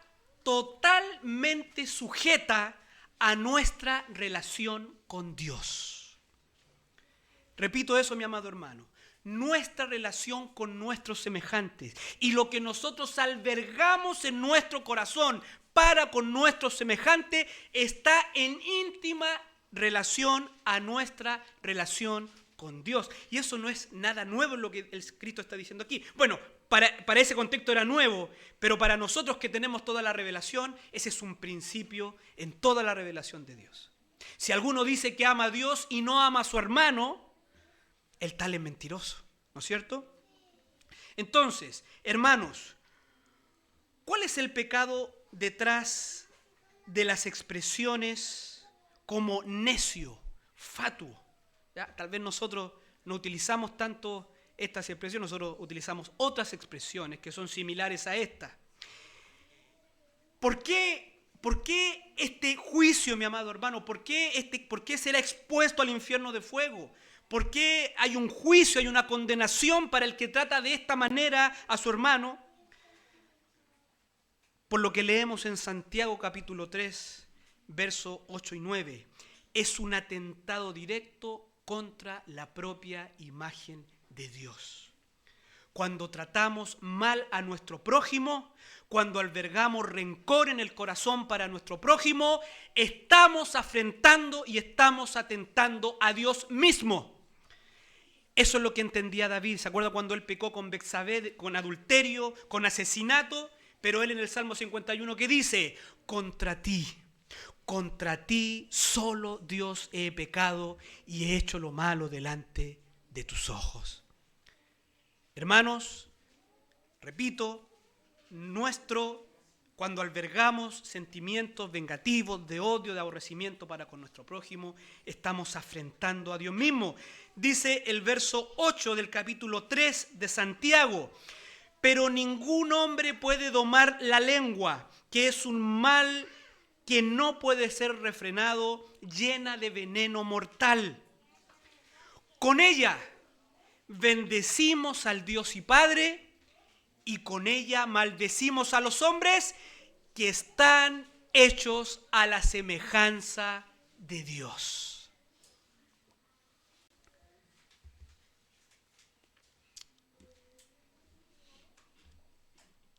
Speaker 1: totalmente sujeta a nuestra relación con Dios. Repito eso, mi amado hermano. Nuestra relación con nuestros semejantes y lo que nosotros albergamos en nuestro corazón para con nuestros semejantes está en íntima relación a nuestra relación con Dios. Y eso no es nada nuevo en lo que el Cristo está diciendo aquí. Bueno, para ese contexto era nuevo, pero para nosotros que tenemos toda la revelación, ese es un principio en toda la revelación de Dios. Si alguno dice que ama a Dios y no ama a su hermano, el tal es mentiroso, ¿no es cierto? Entonces, hermanos, ¿cuál es el pecado detrás de las expresiones como necio, fatuo? ¿Ya? Tal vez nosotros no utilizamos tanto estas expresiones, nosotros utilizamos otras expresiones que son similares a esta. ¿Por qué este juicio, mi amado hermano? ¿Por qué será expuesto al infierno de fuego? ¿Por qué hay un juicio, hay una condenación para el que trata de esta manera a su hermano? Por lo que leemos en Santiago capítulo 3, versos 8 y 9. Es un atentado directo contra la propia imagen de Dios. Cuando tratamos mal a nuestro prójimo, cuando albergamos rencor en el corazón para nuestro prójimo, estamos afrentando y estamos atentando a Dios mismo. Eso es lo que entendía David. ¿Se acuerda cuando él pecó con Betsabé, con adulterio, con asesinato? Pero él en el Salmo 51 que dice, contra ti solo Dios he pecado y he hecho lo malo delante de tus ojos. Hermanos, repito, cuando albergamos sentimientos vengativos, de odio, de aborrecimiento para con nuestro prójimo, estamos afrentando a Dios mismo. Dice el verso 8 del capítulo 3 de Santiago, pero ningún hombre puede domar la lengua, que es un mal que no puede ser refrenado, llena de veneno mortal. Con ella bendecimos al Dios y Padre, y con ella maldecimos a los hombres que están hechos a la semejanza de Dios.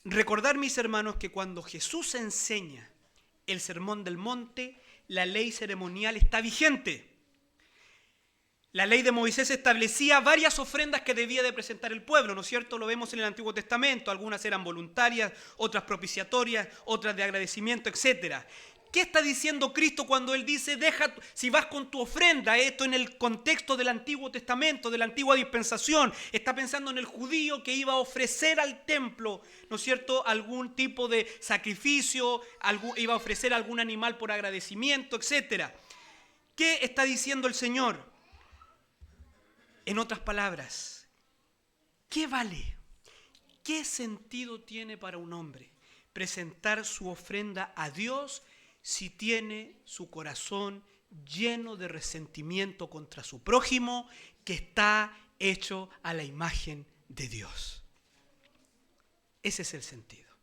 Speaker 1: Recordar, mis hermanos, que cuando Jesús enseña el Sermón del Monte, la ley ceremonial está vigente. La ley de Moisés establecía varias ofrendas que debía de presentar el pueblo, ¿no es cierto? Lo vemos en el Antiguo Testamento, algunas eran voluntarias, otras propiciatorias, otras de agradecimiento, etc. ¿Qué está diciendo Cristo cuando Él dice, si vas con tu ofrenda? Esto en el contexto del Antiguo Testamento, de la antigua dispensación, está pensando en el judío que iba a ofrecer al templo, ¿no es cierto?, algún tipo de sacrificio, iba a ofrecer algún animal por agradecimiento, etc. ¿Qué está diciendo el Señor? En otras palabras, ¿qué vale? ¿Qué sentido tiene para un hombre presentar su ofrenda a Dios si tiene su corazón lleno de resentimiento contra su prójimo que está hecho a la imagen de Dios? Ese es el sentido.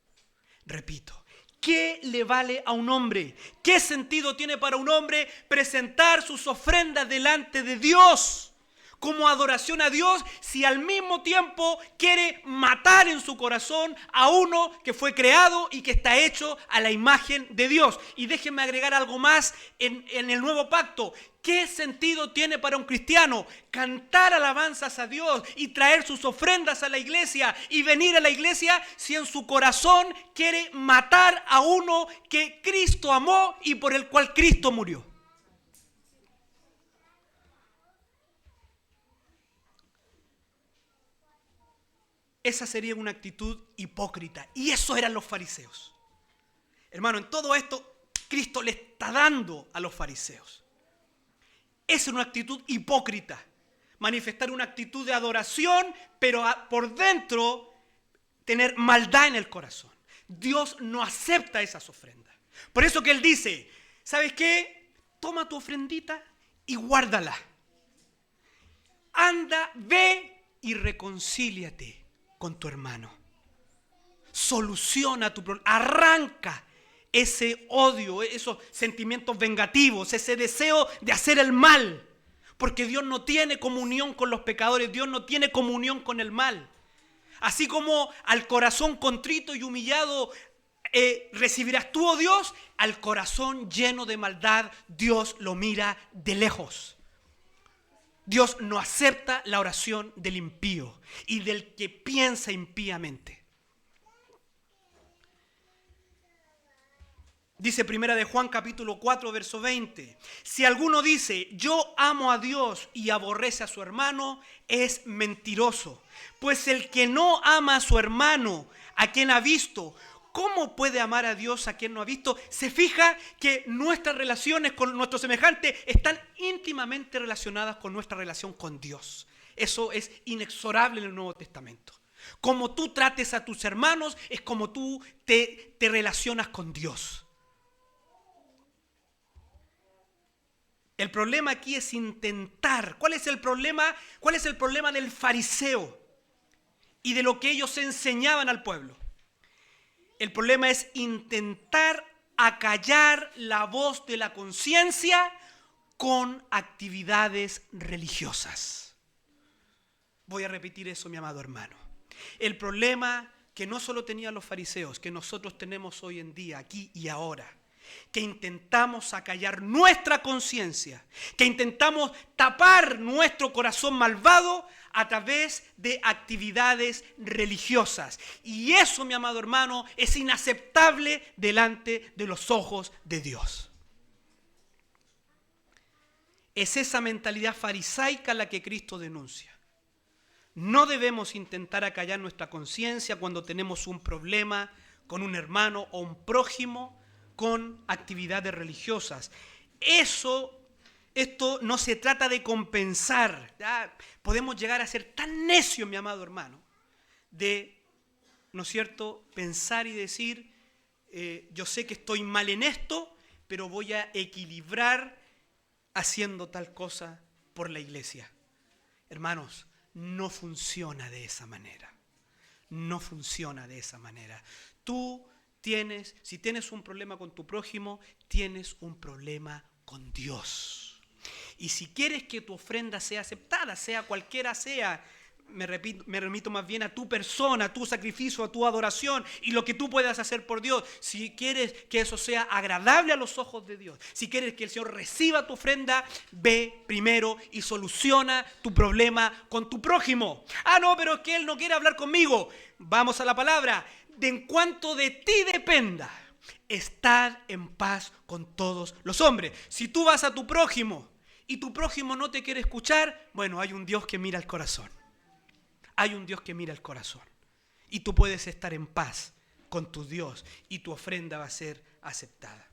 Speaker 1: Repito, ¿qué le vale a un hombre? ¿Qué sentido tiene para un hombre presentar sus ofrendas delante de Dios como adoración a Dios si al mismo tiempo quiere matar en su corazón a uno que fue creado y que está hecho a la imagen de Dios? Y déjenme agregar algo más en el nuevo pacto. ¿Qué sentido tiene para un cristiano cantar alabanzas a Dios y traer sus ofrendas a la iglesia y venir a la iglesia si en su corazón quiere matar a uno que Cristo amó y por el cual Cristo murió? Esa sería una actitud hipócrita. Y eso eran los fariseos. Hermano, en todo esto, Cristo le está dando a los fariseos. Esa es una actitud hipócrita. Manifestar una actitud de adoración, pero por dentro tener maldad en el corazón. Dios no acepta esas ofrendas. Por eso que Él dice, ¿sabes qué? Toma tu ofrendita y guárdala. Anda, ve y reconcíliate con tu hermano. Soluciona tu problema. Arranca ese odio, esos sentimientos vengativos, ese deseo de hacer el mal. Porque Dios no tiene comunión con los pecadores, Dios no tiene comunión con el mal. Así como al corazón contrito y humillado recibirás tú, oh Dios, al corazón lleno de maldad Dios lo mira de lejos. Dios no acepta la oración del impío y del que piensa impíamente. Dice Primera de Juan capítulo 4 verso 20. Si alguno dice yo amo a Dios y aborrece a su hermano, es mentiroso. Pues el que no ama a su hermano, a quien ha visto, ¿cómo puede amar a Dios a quien no ha visto? Se fija que nuestras relaciones con nuestro semejante están íntimamente relacionadas con nuestra relación con Dios. Eso es inexorable en el Nuevo Testamento. Como tú trates a tus hermanos es como tú te relacionas con Dios. El problema aquí es intentar. ¿Cuál es el problema? ¿Cuál es el problema del fariseo y de lo que ellos enseñaban al pueblo? El problema es intentar acallar la voz de la conciencia con actividades religiosas. Voy a repetir eso, mi amado hermano. El problema que no solo tenían los fariseos, que nosotros tenemos hoy en día, aquí y ahora, que intentamos acallar nuestra conciencia, que intentamos tapar nuestro corazón malvado a través de actividades religiosas. Y eso, mi amado hermano, es inaceptable delante de los ojos de Dios. Es esa mentalidad farisaica la que Cristo denuncia. No debemos intentar acallar nuestra conciencia cuando tenemos un problema con un hermano o un prójimo con actividades religiosas. Esto no se trata de compensar. ¿Ya? Podemos llegar a ser tan necios, mi amado hermano, de, ¿no es cierto?, pensar y decir, yo sé que estoy mal en esto, pero voy a equilibrar haciendo tal cosa por la iglesia. Hermanos, no funciona de esa manera. No funciona de esa manera. Si tienes un problema con tu prójimo, tienes un problema con Dios. Y si quieres que tu ofrenda sea aceptada, sea cualquiera sea, me remito más bien a tu persona, a tu sacrificio, a tu adoración y lo que tú puedas hacer por Dios. Si quieres que eso sea agradable a los ojos de Dios, si quieres que el Señor reciba tu ofrenda, ve primero y soluciona tu problema con tu prójimo. No, pero es que él no quiere hablar conmigo. Vamos a la palabra. De en cuanto de ti dependa, estad en paz con todos los hombres. Si tú vas a tu prójimo y tu prójimo no te quiere escuchar, bueno, hay un Dios que mira el corazón. Hay un Dios que mira el corazón. Y tú puedes estar en paz con tu Dios y tu ofrenda va a ser aceptada.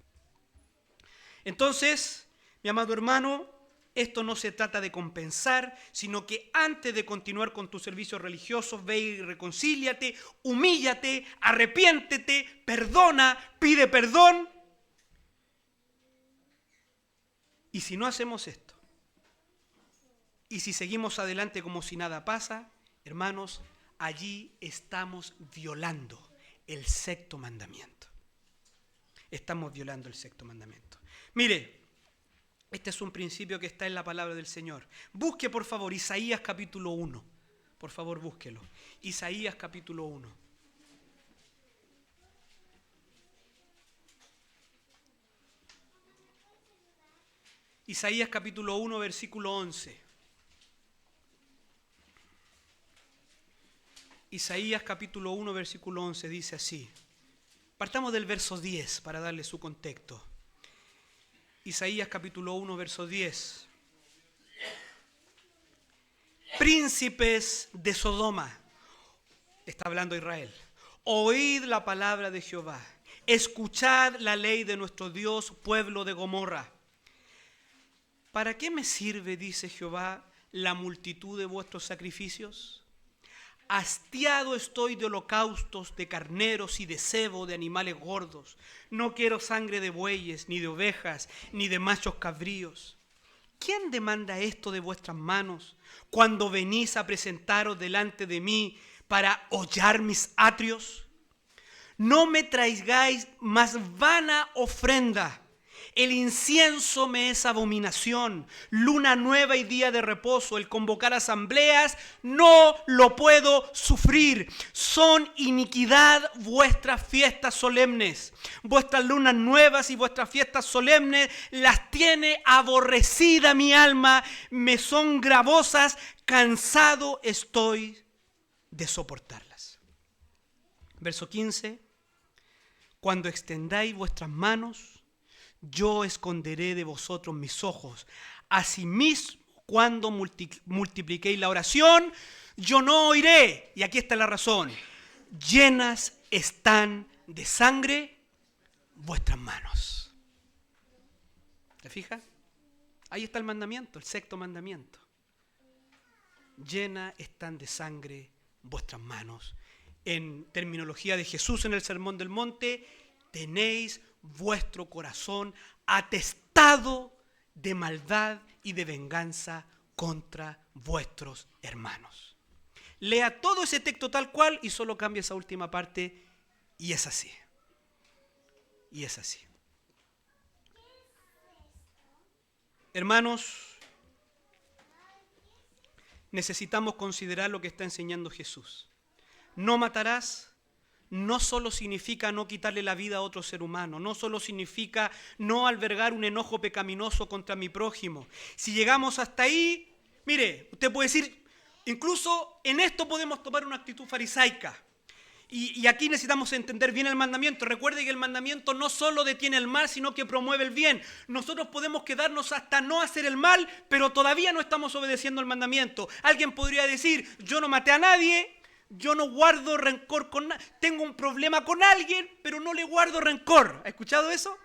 Speaker 1: Entonces, mi amado hermano, esto no se trata de compensar, sino que antes de continuar con tus servicios religiosos, ve y reconcíliate, humíllate, arrepiéntete, perdona, pide perdón. Y si no hacemos esto, y si seguimos adelante como si nada pasa, hermanos, allí estamos violando el sexto mandamiento. Estamos violando el sexto mandamiento. Mire, este es un principio que está en la palabra del Señor. Busque, por favor, Isaías capítulo 1. Por favor, búsquelo. Isaías capítulo 1. Isaías capítulo 1, versículo 11. Isaías capítulo 1, versículo 11 dice así. Partamos del verso 10 para darle su contexto. Isaías capítulo 1, verso 10. Príncipes de Sodoma, está hablando Israel, oíd la palabra de Jehová, escuchad la ley de nuestro Dios, pueblo de Gomorra. ¿Para qué me sirve, dice Jehová, la multitud de vuestros sacrificios? Hastiado estoy de holocaustos, de carneros y de cebo de animales gordos. No quiero sangre de bueyes, ni de ovejas, ni de machos cabríos. ¿Quién demanda esto de vuestras manos cuando venís a presentaros delante de mí para hollar mis atrios? No me traigáis más vana ofrenda. El incienso me es abominación. Luna nueva y día de reposo. El convocar asambleas no lo puedo sufrir. Son iniquidad vuestras fiestas solemnes. Vuestras lunas nuevas y vuestras fiestas solemnes las tiene aborrecida mi alma. Me son gravosas. Cansado estoy de soportarlas. Verso 15. Cuando extendáis vuestras manos, yo esconderé de vosotros mis ojos. Asimismo, cuando multipliquéis la oración, yo no oiré. Y aquí está la razón. Llenas están de sangre vuestras manos. ¿Te fijas? Ahí está el mandamiento, el sexto mandamiento. Llenas están de sangre vuestras manos. En terminología de Jesús en el Sermón del Monte, tenéis vuestro corazón atestado de maldad y de venganza contra vuestros hermanos. Lea todo ese texto tal cual y solo cambia esa última parte y es así. Y es así. Hermanos, necesitamos considerar lo que está enseñando Jesús. No matarás no solo significa no quitarle la vida a otro ser humano, no solo significa no albergar un enojo pecaminoso contra mi prójimo. Si llegamos hasta ahí, mire, usted puede decir, incluso en esto podemos tomar una actitud farisaica. Y aquí necesitamos entender bien el mandamiento. Recuerde que el mandamiento no solo detiene el mal, sino que promueve el bien. Nosotros podemos quedarnos hasta no hacer el mal, pero todavía no estamos obedeciendo el mandamiento. Alguien podría decir, yo no maté a nadie, yo no guardo rencor con nadie. Tengo un problema con alguien, pero no le guardo rencor. ¿Ha escuchado eso?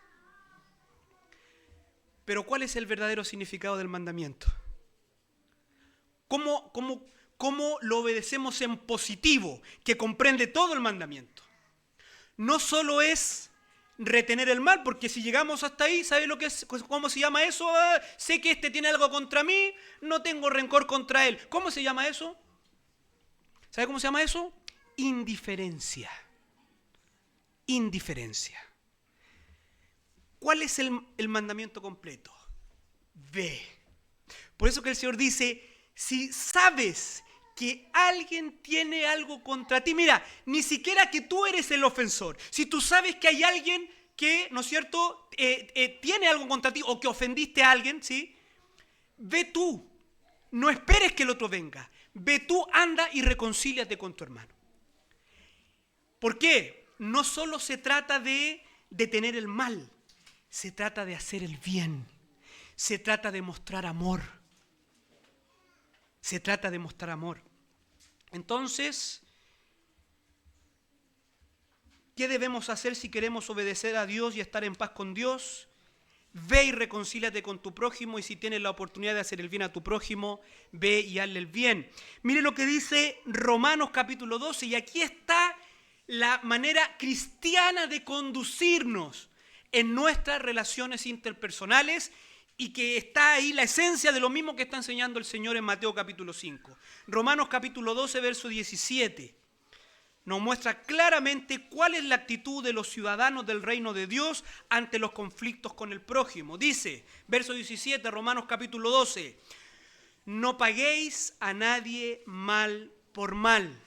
Speaker 1: Pero ¿cuál es el verdadero significado del mandamiento? ¿Cómo lo obedecemos en positivo, que comprende todo el mandamiento? No solo es retener el mal, porque si llegamos hasta ahí, ¿sabe lo que es? ¿Cómo se llama eso? Sé que este tiene algo contra mí, no tengo rencor contra él. ¿Cómo se llama eso? ¿Sabe cómo se llama eso? Indiferencia. Indiferencia. ¿Cuál es el mandamiento completo? Ve. Por eso que el Señor dice, si sabes que alguien tiene algo contra ti, mira, ni siquiera que tú eres el ofensor. Si tú sabes que hay alguien que, ¿no es cierto?, tiene algo contra ti o que ofendiste a alguien, ¿sí? Ve tú. No esperes que el otro venga. Ve tú, anda y reconcíliate con tu hermano. ¿Por qué? No solo se trata de detener el mal, se trata de hacer el bien. Se trata de mostrar amor. Se trata de mostrar amor. Entonces, ¿qué debemos hacer si queremos obedecer a Dios y estar en paz con Dios? Ve y reconcíliate con tu prójimo, y si tienes la oportunidad de hacer el bien a tu prójimo, ve y hazle el bien. Mire lo que dice Romanos capítulo 12, y aquí está la manera cristiana de conducirnos en nuestras relaciones interpersonales, y que está ahí la esencia de lo mismo que está enseñando el Señor en Mateo capítulo 5. Romanos capítulo 12, verso 17. Nos muestra claramente cuál es la actitud de los ciudadanos del reino de Dios ante los conflictos con el prójimo. Dice, verso 17, Romanos capítulo 12, no paguéis a nadie mal por mal.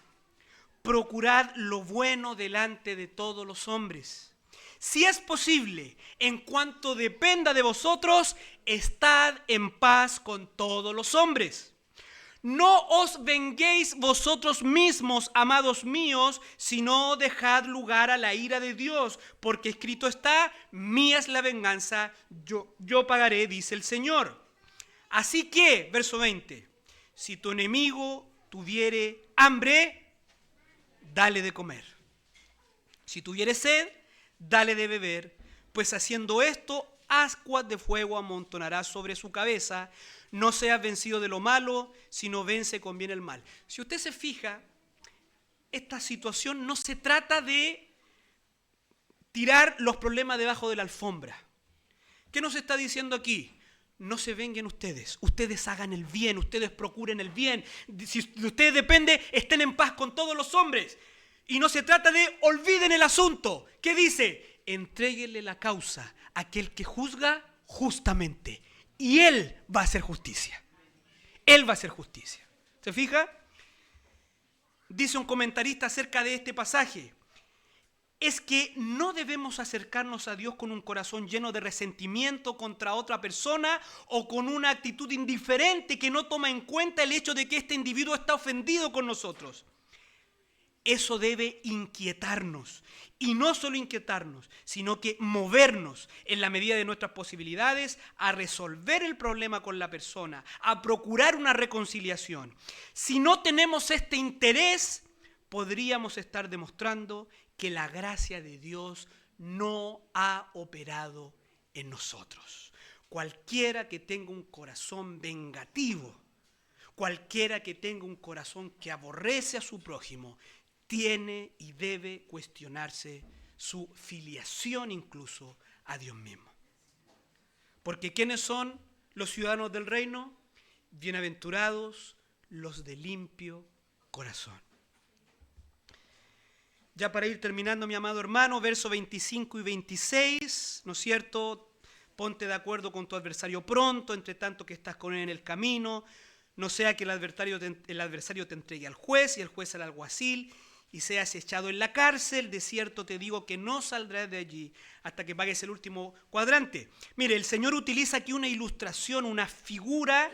Speaker 1: Procurad lo bueno delante de todos los hombres. Si es posible, en cuanto dependa de vosotros, estad en paz con todos los hombres. No os venguéis vosotros mismos, amados míos, sino dejad lugar a la ira de Dios, porque escrito está, mía es la venganza, yo pagaré, dice el Señor. Así que, verso 20, si tu enemigo tuviere hambre, dale de comer. Si tuviere sed, dale de beber, pues haciendo esto, ascuas de fuego amontonará sobre su cabeza. No seas vencido de lo malo, sino vence con bien el mal. Si usted se fija, esta situación no se trata de tirar los problemas debajo de la alfombra. ¿Qué nos está diciendo aquí? No se venguen ustedes hagan el bien, ustedes procuren el bien. Si de ustedes depende, estén en paz con todos los hombres. Y no se trata de olviden el asunto. ¿Qué dice? entréguele la causa a aquel que juzga justamente. Y Él va a hacer justicia. Él va a hacer justicia. ¿Se fija? Dice un comentarista acerca de este pasaje. Es que no debemos acercarnos a Dios con un corazón lleno de resentimiento contra otra persona o con una actitud indiferente que no toma en cuenta el hecho de que este individuo está ofendido con nosotros. Eso debe inquietarnos. Y no solo inquietarnos, sino que movernos en la medida de nuestras posibilidades a resolver el problema con la persona, a procurar una reconciliación. Si no tenemos este interés, podríamos estar demostrando que la gracia de Dios no ha operado en nosotros. Cualquiera que tenga un corazón vengativo, cualquiera que tenga un corazón que aborrece a su prójimo, tiene y debe cuestionarse su filiación incluso a Dios mismo. Porque ¿quiénes son los ciudadanos del reino? Bienaventurados los de limpio corazón. Ya para ir terminando, mi amado hermano, versos 25 y 26, ¿no es cierto? Ponte de acuerdo con tu adversario pronto, entre tanto que estás con él en el camino, no sea que el adversario te entregue al juez y el juez al alguacil, y seas echado en la cárcel. De cierto te digo que no saldrás de allí hasta que pagues el último cuadrante. Mire, el Señor utiliza aquí una ilustración, una figura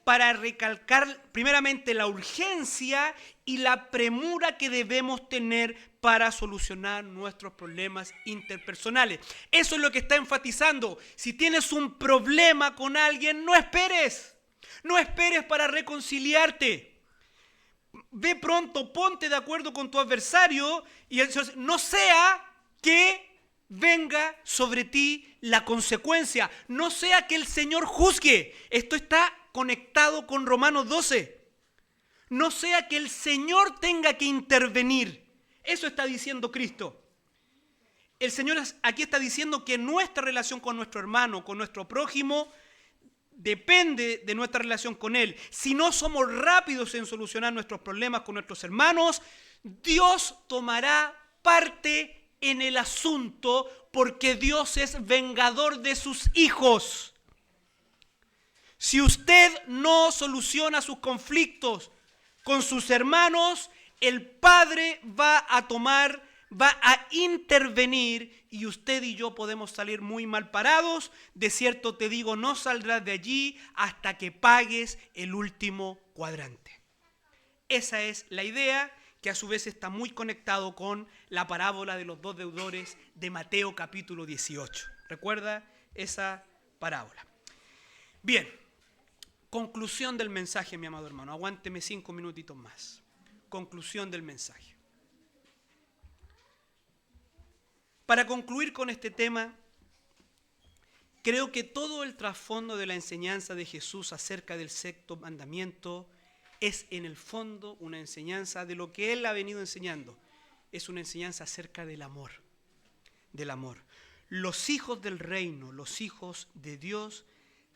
Speaker 1: para recalcar primeramente la urgencia y la premura que debemos tener para solucionar nuestros problemas interpersonales. Eso es lo que está enfatizando. Si tienes un problema con alguien, no esperes. No esperes para reconciliarte. Ve pronto, ponte de acuerdo con tu adversario y no sea que venga sobre ti la consecuencia, no sea que el Señor juzgue. Esto está conectado con Romanos 12. No sea que el Señor tenga que intervenir. Eso está diciendo Cristo. El Señor aquí está diciendo que nuestra relación con nuestro hermano, con nuestro prójimo, depende de nuestra relación con Él. Si no somos rápidos en solucionar nuestros problemas con nuestros hermanos, Dios tomará parte en el asunto porque Dios es vengador de sus hijos. Si usted no soluciona sus conflictos con sus hermanos, el Padre va a intervenir y usted y yo podemos salir muy mal parados. De cierto te digo, no saldrás de allí hasta que pagues el último cuadrante. Esa es la idea, que a su vez está muy conectado con la parábola de los dos deudores de Mateo capítulo 18. ¿Recuerda esa parábola? Bien, conclusión del mensaje, mi amado hermano. Aguánteme 5 minutitos más. Conclusión del mensaje. Para concluir con este tema, creo que todo el trasfondo de la enseñanza de Jesús acerca del sexto mandamiento es en el fondo una enseñanza de lo que Él ha venido enseñando. Es una enseñanza acerca del amor. Del amor. Los hijos del reino, los hijos de Dios,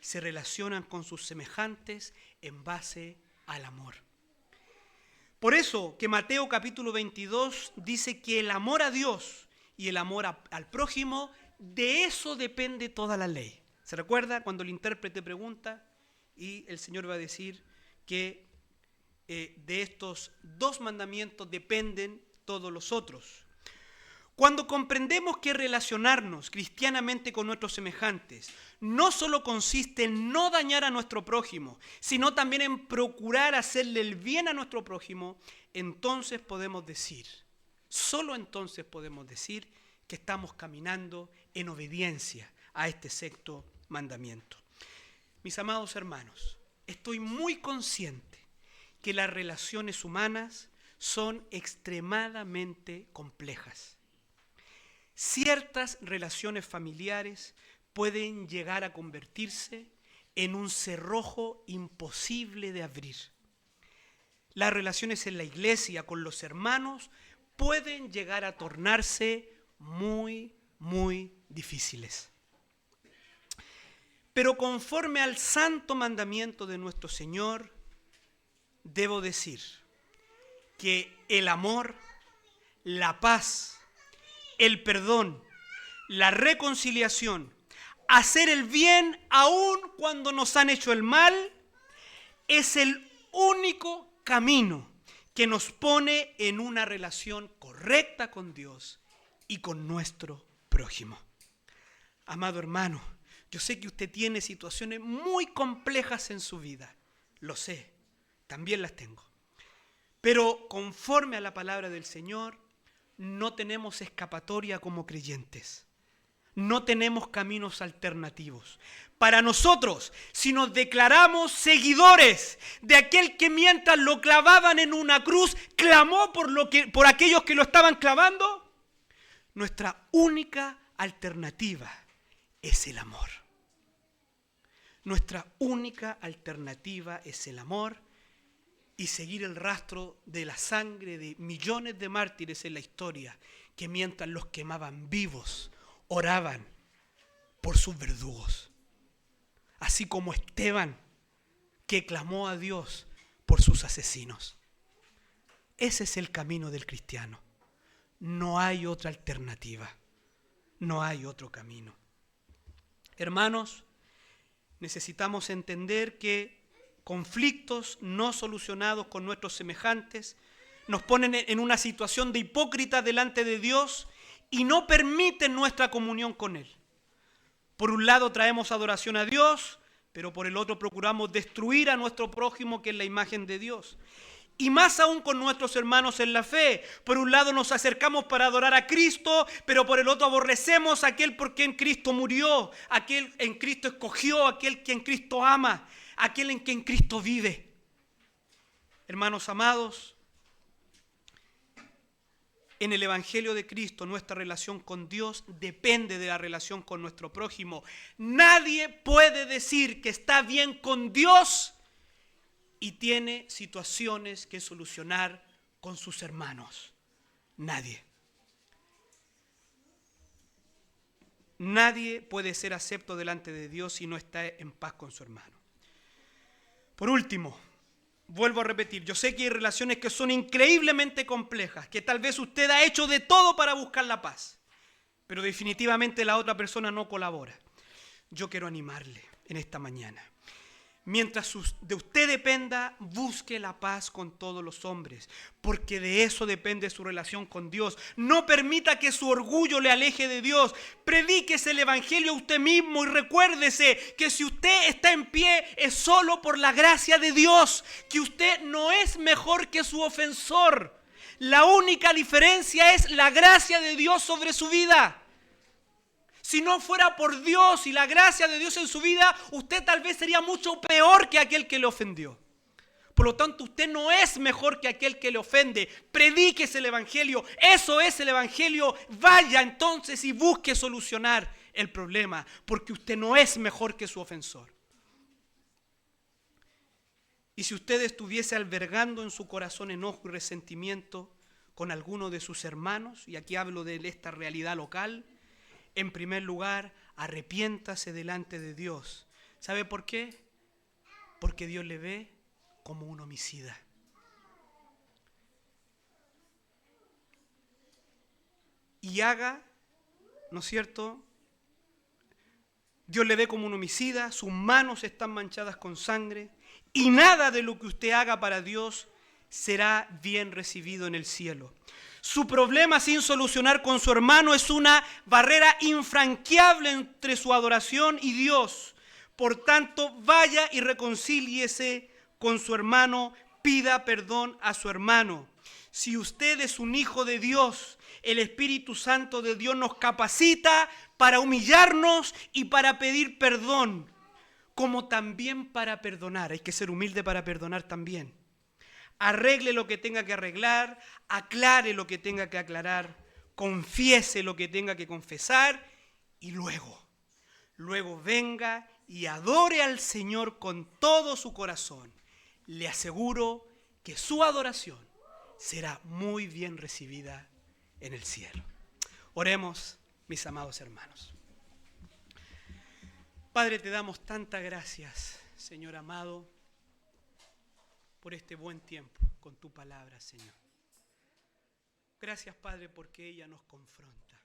Speaker 1: se relacionan con sus semejantes en base al amor. Por eso que Mateo capítulo 22 dice que el amor a Dios y el amor al prójimo, de eso depende toda la ley. ¿Se recuerda cuando el intérprete pregunta y el Señor va a decir que de estos 2 mandamientos dependen todos los otros? Cuando comprendemos que relacionarnos cristianamente con nuestros semejantes no solo consiste en no dañar a nuestro prójimo, sino también en procurar hacerle el bien a nuestro prójimo, entonces podemos decir, solo entonces podemos decir que estamos caminando en obediencia a este sexto mandamiento. Mis amados hermanos, estoy muy consciente que las relaciones humanas son extremadamente complejas. Ciertas relaciones familiares pueden llegar a convertirse en un cerrojo imposible de abrir. Las relaciones en la iglesia con los hermanos pueden llegar a tornarse muy, muy difíciles. Pero conforme al santo mandamiento de nuestro Señor, debo decir que el amor, la paz, el perdón, la reconciliación, hacer el bien aun cuando nos han hecho el mal, es el único camino que nos pone en una relación correcta con Dios y con nuestro prójimo. Amado hermano, yo sé que usted tiene situaciones muy complejas en su vida. Lo sé, también las tengo. Pero conforme a la palabra del Señor, no tenemos escapatoria como creyentes. No tenemos caminos alternativos. Para nosotros, si nos declaramos seguidores de aquel que mientras lo clavaban en una cruz, clamó por aquellos que lo estaban clavando, nuestra única alternativa es el amor. Nuestra única alternativa es el amor y seguir el rastro de la sangre de millones de mártires en la historia que mientras los quemaban vivos, oraban por sus verdugos. Así como Esteban, que clamó a Dios por sus asesinos. Ese es el camino del cristiano. No hay otra alternativa. No hay otro camino. Hermanos, necesitamos entender que conflictos no solucionados con nuestros semejantes nos ponen en una situación de hipócrita delante de Dios y no permiten nuestra comunión con Él. Por un lado traemos adoración a Dios, pero por el otro procuramos destruir a nuestro prójimo, que es la imagen de Dios. Y más aún con nuestros hermanos en la fe. Por un lado nos acercamos para adorar a Cristo, pero por el otro aborrecemos a aquel por quien Cristo murió, aquel en Cristo escogió, aquel que en Cristo ama, aquel en quien Cristo vive. Hermanos amados, en el Evangelio de Cristo nuestra relación con Dios depende de la relación con nuestro prójimo. Nadie puede decir que está bien con Dios y tiene situaciones que solucionar con sus hermanos. Nadie. Nadie puede ser acepto delante de Dios si no está en paz con su hermano. Por último, vuelvo a repetir, yo sé que hay relaciones que son increíblemente complejas, que tal vez usted ha hecho de todo para buscar la paz, pero definitivamente la otra persona no colabora. Yo quiero animarle en esta mañana. Mientras de usted dependa, busque la paz con todos los hombres, porque de eso depende su relación con Dios. No permita que su orgullo le aleje de Dios. Predíquese el Evangelio a usted mismo y recuérdese que si usted está en pie es solo por la gracia de Dios, que usted no es mejor que su ofensor. La única diferencia es la gracia de Dios sobre su vida. Si no fuera por Dios y la gracia de Dios en su vida, usted tal vez sería mucho peor que aquel que le ofendió. Por lo tanto, usted no es mejor que aquel que le ofende. Predíquese el Evangelio. Eso es el Evangelio. Vaya entonces y busque solucionar el problema, porque usted no es mejor que su ofensor. Y si usted estuviese albergando en su corazón enojo y resentimiento con alguno de sus hermanos, y aquí hablo de esta realidad local, en primer lugar, arrepiéntase delante de Dios. ¿Sabe por qué? Porque Dios le ve como un homicida. Y haga, ¿no es cierto? Dios le ve como un homicida, sus manos están manchadas con sangre, y nada de lo que usted haga para Dios será bien recibido en el cielo. Su problema sin solucionar con su hermano es una barrera infranqueable entre su adoración y Dios. Por tanto, vaya y reconcíliese con su hermano, pida perdón a su hermano. Si usted es un hijo de Dios, el Espíritu Santo de Dios nos capacita para humillarnos y para pedir perdón, como también para perdonar. Hay que ser humilde para perdonar también. Arregle lo que tenga que arreglar, aclare lo que tenga que aclarar, confiese lo que tenga que confesar y luego venga y adore al Señor con todo su corazón. Le aseguro que su adoración será muy bien recibida en el cielo. Oremos, mis amados hermanos. Padre, te damos tantas gracias, Señor amado, por este buen tiempo con tu palabra, Señor. Gracias, Padre, porque ella nos confronta.